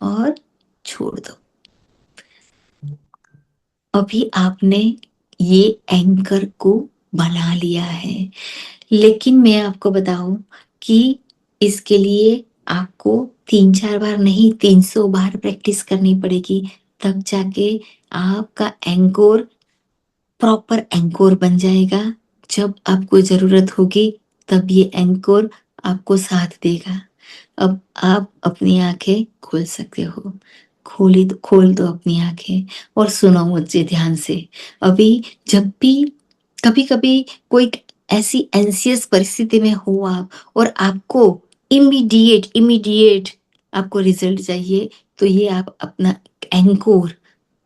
और छोड़ दो। अभी आपने ये एंकर को बना लिया है, लेकिन मैं आपको बताऊं कि इसके लिए आपको 3-4 बार नहीं, 300 बार प्रैक्टिस करनी पड़ेगी। तब जाके आपका एंकोर प्रॉपर एंकोर बन जाएगा। जब आपको जरूरत होगी तब ये एंकोर आपको साथ देगा। अब आप अपनी आंखें खोल सकते हो। खोल दो अपनी आंखें और सुनो मुझे ध्यान से। अभी जब भी कभी कभी कोई ऐसी एंसियस परिस्थिति में हो आप, और आपको इमीडिएट आपको रिजल्ट चाहिए, तो ये आप अपना एंकोर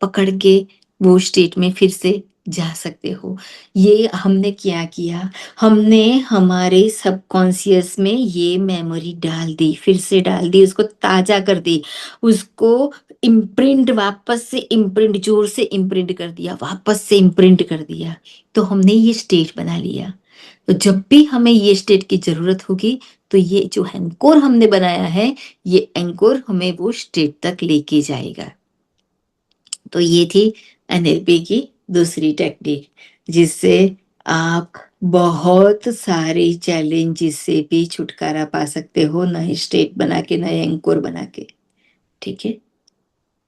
पकड़ के वो स्टेट में फिर से जा सकते हो। ये हमने क्या किया, हमने हमारे सबकॉन्शियस में ये मेमोरी डाल दी, फिर से डाल दी, उसको ताजा कर दी, उसको इम्प्रिंट, वापस से इम्प्रिंट, जोर से इम्प्रिंट कर दिया, वापस से इम्प्रिंट कर दिया, तो हमने ये स्टेट बना लिया। तो जब भी हमें ये स्टेट की ज़रूरत होगी, तो ये जो एंकोर हमने बनाया है, ये एंकोर हमें वो स्टेट तक लेके जाएगा। तो ये थी एनएलपी की दूसरी टेक्निक, जिससे आप बहुत सारे चैलेंजेस से भी छुटकारा पा सकते हो, नए स्टेट बना के, नए एंकोर बना के। ठीक है?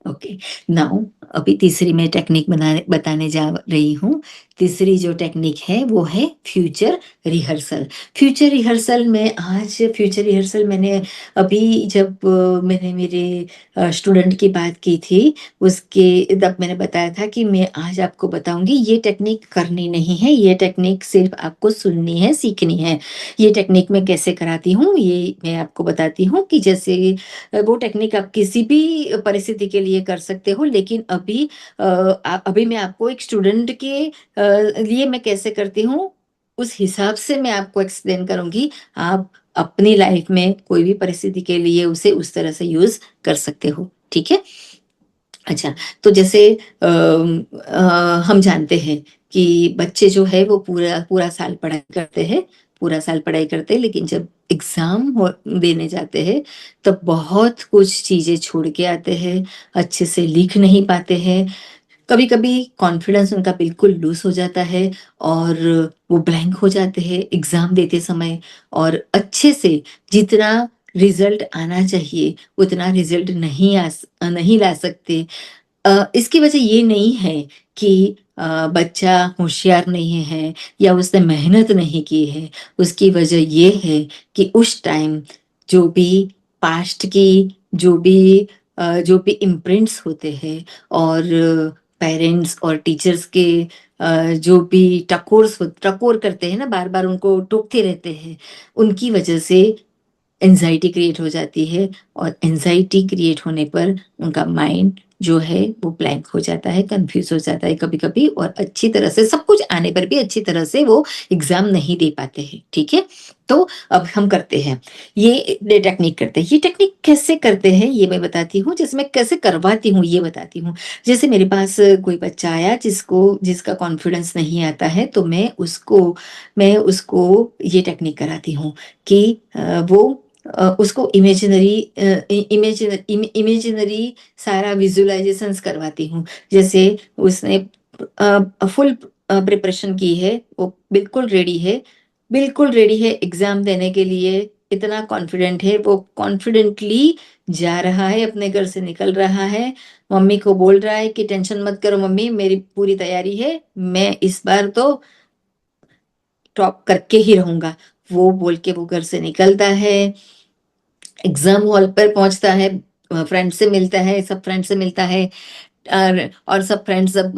ओके। नाउ अभी तीसरी मैं टेक्निक बताने जा रही हूँ। तीसरी जो टेक्निक है वो है फ्यूचर रिहर्सल। फ्यूचर रिहर्सल में आज फ्यूचर रिहर्सल मैंने अभी जब मैंने मेरे स्टूडेंट की बात की थी, उसके तब मैंने बताया था कि मैं आज आपको बताऊंगी, ये टेक्निक करनी नहीं है, ये टेक्निक सिर्फ आपको सुननी है, सीखनी है। ये टेक्निक मैं कैसे कराती हूँ ये मैं आपको बताती हूँ कि जैसे वो टेक्निक आप किसी भी परिस्थिति के लिए कर सकते हो, लेकिन अभी मैं आपको एक स्टूडेंट के लिए मैं कैसे करती हूँ, उस हिसाब से मैं आपको एक्सप्लेन करूंगी। आप अपनी लाइफ में कोई भी परिस्थिति के लिए उसे उस तरह से यूज कर सकते हो। ठीक है? अच्छा, तो जैसे हम जानते हैं कि बच्चे जो है वो पूरा पूरा साल पढ़ाई करते हैं, पूरा साल पढ़ाई करते हैं, लेकिन जब एग्जाम देने जाते हैं, तब बहुत कुछ चीजें छोड़ के आते हैं, अच्छे से लिख नहीं पाते हैं, कभी कभी कॉन्फिडेंस उनका बिल्कुल लूज हो जाता है, और वो ब्लैंक हो जाते हैं एग्जाम देते समय, और अच्छे से जितना रिजल्ट आना चाहिए उतना रिजल्ट नहीं ला सकते। इसकी वजह ये नहीं है कि बच्चा होशियार नहीं है या उसने मेहनत नहीं की है। उसकी वजह ये है कि उस टाइम जो भी पास्ट की जो भी इम्प्रिंट्स होते हैं, और पेरेंट्स और टीचर्स के जो भी टकोर करते हैं ना, बार बार उनको टोकते रहते हैं, उनकी वजह से एंजाइटी क्रिएट हो जाती है, और एंजाइटी क्रिएट होने पर उनका माइंड जो है वो ब्लैंक हो जाता है, कंफ्यूज हो जाता है कभी कभी, और अच्छी तरह से सब कुछ आने पर भी अच्छी तरह से वो एग्जाम नहीं दे पाते हैं। ठीक है? तो अब हम करते हैं ये टेक्निक, करते हैं ये टेक्निक कैसे करते हैं ये मैं बताती हूँ, जैसे मैं कैसे करवाती हूँ ये बताती हूँ। जैसे मेरे पास कोई बच्चा आया जिसका कॉन्फिडेंस नहीं आता है, तो मैं उसको ये टेक्निक कराती हूँ कि वो उसको इमेजिनरी सारा विजुअलाइजेशंस करवाती हूँ। जैसे उसने फुल प्रिपरेशन की है, वो बिल्कुल रेडी है एग्जाम देने के लिए, इतना कॉन्फिडेंट है, वो कॉन्फिडेंटली जा रहा है, अपने घर से निकल रहा है, मम्मी को बोल रहा है कि टेंशन मत करो मम्मी, मेरी पूरी तैयारी है, मैं इस बार तो टॉप करके ही रहूंगा। वो बोल के वो घर से निकलता है, एग्जाम हॉल पर पहुंचता है, फ्रेंड से मिलता है, सब फ्रेंड से मिलता है, और सब फ्रेंड्स सब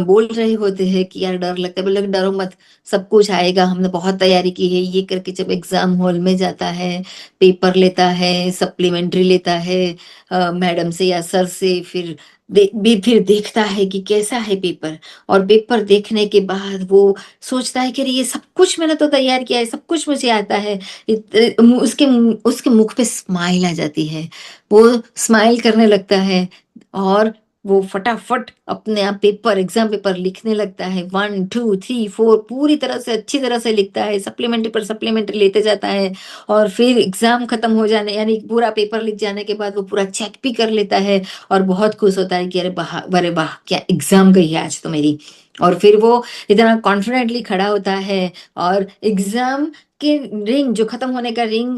बोल रहे होते हैं कि यार डर लगता है, बोले डरो मत, सब कुछ आएगा, हमने बहुत तैयारी की है, ये करके जब एग्जाम हॉल में जाता है, पेपर लेता है, सप्लीमेंट्री लेता है मैडम से या सर से, फिर देखता है कि कैसा है पेपर, और पेपर देखने के बाद वो सोचता है कि अरे ये सब कुछ मैंने तो तैयार किया है, सब कुछ मुझे आता है। उसके उसके मुख पे स्माइल आ जाती है, वो स्माइल करने लगता है, और वो फटाफट अपने आप एग्जाम पेपर लिखने लगता है, 1 2 3 4 पूरी तरह से अच्छी तरह से लिखता है, सप्लीमेंट्री पर सप्लीमेंट्री लेते जाता है, और फिर एग्जाम खत्म हो जाने यानी पूरा पेपर लिख जाने के बाद वो पूरा चेक भी कर लेता है, और बहुत खुश होता है कि अरे वाह क्या एग्जाम गई है आज तो मेरी। और फिर वो इतना कॉन्फिडेंटली खड़ा होता है, और एग्जाम के रिंग जो खत्म होने का रिंग,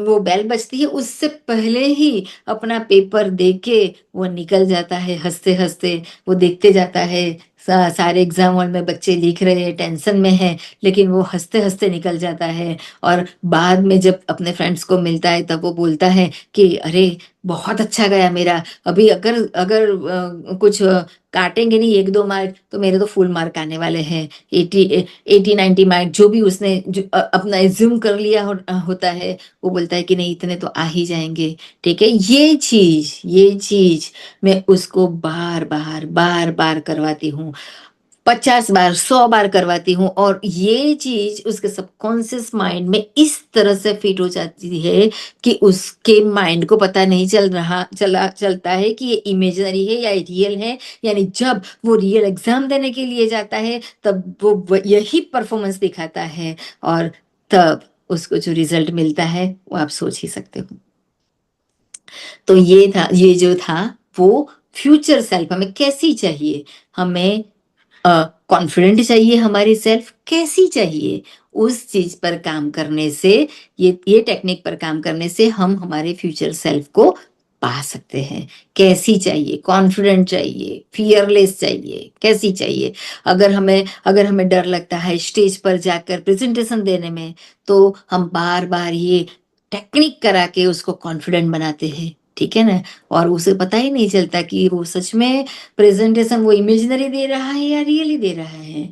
वो बेल बजती है उससे पहले ही अपना पेपर दे के वो निकल जाता है हंसते हंसते। वो देखते जाता है सारे एग्जाम हॉल में बच्चे लिख रहे हैं, टेंशन में है, लेकिन वो हंसते हंसते निकल जाता है, और बाद में जब अपने फ्रेंड्स को मिलता है तब वो बोलता है कि अरे बहुत अच्छा गया मेरा, अभी अगर अगर कुछ काटेंगे नहीं 1 2 मार्क तो मेरे तो फुल मार्क आने वाले हैं, 80 80 90 मार्क जो भी उसने अपना एज्यूम कर लिया होता है, वो बोलता है कि नहीं इतने तो आ ही जाएंगे। ठीक है? ये चीज मैं उसको बार बार करवाती हूँ। 50 बार 100 बार करवाती हूँ और ये चीज उसके सबकॉन्शियस माइंड में इस तरह से फिट हो जाती है कि उसके माइंड को पता नहीं चलता है कि ये इमेजिनरी है या रियल है। यानी जब वो रियल एग्जाम देने के लिए जाता है तब वो यही परफॉर्मेंस दिखाता है और तब उसको जो रिजल्ट मिलता है वो आप सोच ही सकते हो। तो ये जो था वो फ्यूचर सेल्फ हमें कैसी चाहिए, हमें कॉन्फिडेंट चाहिए, हमारी सेल्फ कैसी चाहिए, उस चीज पर काम करने से, ये टेक्निक पर काम करने से हम हमारे फ्यूचर सेल्फ को पा सकते हैं। कैसी चाहिए, कॉन्फिडेंट चाहिए, फियरलेस चाहिए, कैसी चाहिए। अगर हमें डर लगता है स्टेज पर जाकर प्रेजेंटेशन देने में, तो हम बार बार ये टेक्निक करा के उसको कॉन्फिडेंट बनाते हैं, ठीक है ना। और उसे पता ही नहीं चलता कि वो सच में प्रेजेंटेशन वो इमेजिनरी दे रहा है या रियली दे रहा है।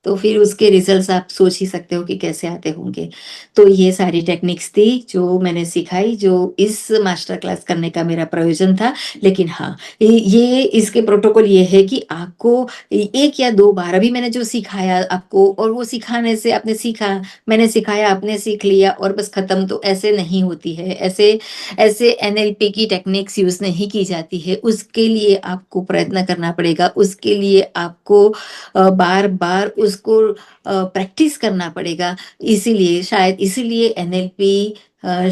तो फिर उसके रिजल्ट्स आप सोच ही सकते हो कि कैसे आते होंगे। तो ये सारी टेक्निक्स थी जो मैंने सिखाई, जो इस मास्टर क्लास करने का मेरा प्रयोजन था। लेकिन हाँ, ये इसके प्रोटोकॉल ये है कि आपको एक या दो बार, अभी मैंने जो सिखाया आपको, और वो सिखाने से आपने सीखा, मैंने सिखाया आपने सीख लिया और बस खत्म, तो ऐसे नहीं होती है। ऐसे ऐसे एनएलपी की टेक्निक्स यूज नहीं की जाती है। उसके लिए आपको प्रयत्न करना पड़ेगा, उसके लिए आपको बार बार उसको प्रैक्टिस करना पड़ेगा। इसीलिए शायद इसीलिए एनएलपी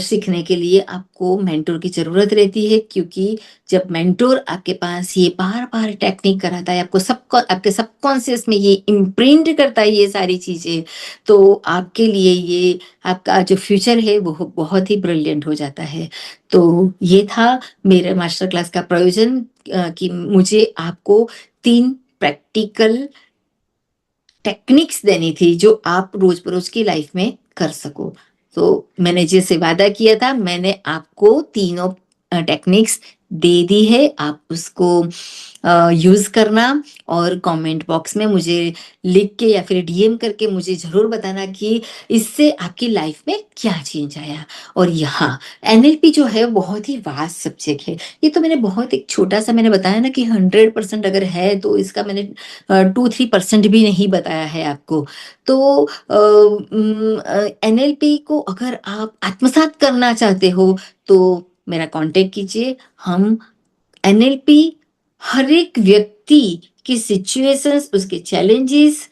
सीखने के लिए आपको मेंटोर की जरूरत रहती है, क्योंकि जब मेंटोर आपके पास ये बार बार टेक्निक कराता है, आपके सबकॉन्शियस में ये इम्प्रिंट करता है ये सारी चीजें, तो आपके लिए ये आपका जो फ्यूचर है वो बहुत ही ब्रिलियंट हो जाता है। तो ये था मेरे मास्टर क्लास का प्रयोजन, कि मुझे आपको 3 प्रैक्टिकल टेक्निक्स देनी थी जो आप रोज बरोज की लाइफ में कर सको। तो मैंने जैसे वादा किया था, मैंने आपको तीनों टेक्निक्स दे दी है। आप उसको यूज करना और कमेंट बॉक्स में मुझे लिख के या फिर डीएम करके मुझे जरूर बताना कि इससे आपकी लाइफ में क्या चेंज आया। और यहाँ एनएलपी जो है बहुत ही वास्ट सब्जेक्ट है। ये तो मैंने बहुत एक छोटा सा मैंने बताया ना कि 100% अगर है तो इसका मैंने 2-3% भी नहीं बताया है आपको। तो एनएलपी को अगर आप आत्मसात करना चाहते हो तो मेरा कांटेक्ट कीजिए। हम एनएलपी हर एक व्यक्ति की सिचुएशंस, उसके चैलेंजेस,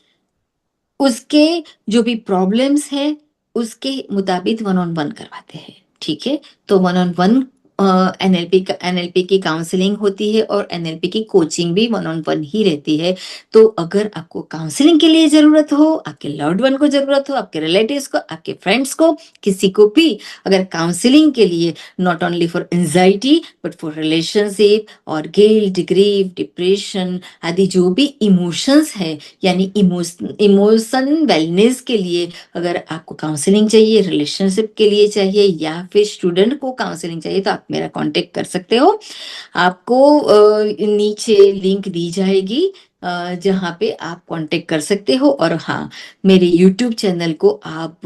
उसके जो भी प्रॉब्लम्स है, उसके मुताबिक वन ऑन वन करवाते हैं, ठीक है। तो वन ऑन वन एनएलपी की काउंसलिंग होती है और एनएलपी की कोचिंग भी वन ऑन वन ही रहती है। तो अगर आपको काउंसलिंग के लिए जरूरत हो, आपके लव्ड वन को जरूरत हो, आपके रिलेटिव्स को, आपके फ्रेंड्स को, किसी को भी अगर काउंसलिंग के लिए, not only for anxiety but for relationship और गिल्ट, ग्रीफ, डिप्रेशन आदि जो भी इमोशंस है, यानी इमोशन वेलनेस के लिए अगर आपको काउंसलिंग चाहिए, रिलेशनशिप के लिए चाहिए या फिर स्टूडेंट को काउंसलिंग चाहिए, तो आप मेरा कांटेक्ट कर सकते हो। आपको नीचे लिंक दी जाएगी जहाँ पे आप कांटेक्ट कर सकते हो। और हाँ, मेरे यूट्यूब चैनल को आप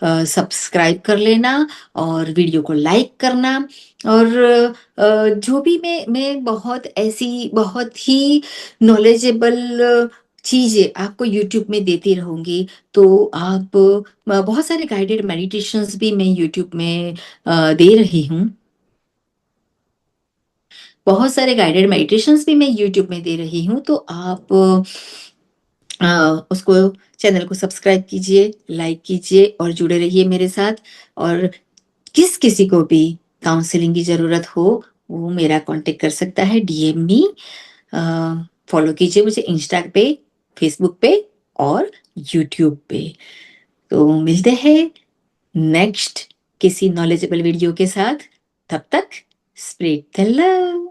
सब्सक्राइब कर लेना और वीडियो को लाइक करना। और जो भी मैं बहुत ऐसी बहुत ही नॉलेजेबल चीजें आपको यूट्यूब में देती रहूंगी। तो आप बहुत सारे गाइडेड मेडिटेशंस भी मैं यूट्यूब में दे रही हूँ। बहुत सारे गाइडेड मेडिटेशंस भी मैं यूट्यूब में दे रही हूँ। तो आप उसको चैनल को सब्सक्राइब कीजिए, लाइक कीजिए और जुड़े रहिए मेरे साथ। और किसी को भी काउंसलिंग की जरूरत हो वो मेरा कांटेक्ट कर सकता है, डीएम मी। फॉलो कीजिए मुझे इंस्टा पे, फेसबुक पे और यूट्यूब पे। तो मिलते हैं नेक्स्ट किसी नॉलेजेबल वीडियो के साथ। तब तक स्प्रेड द लव।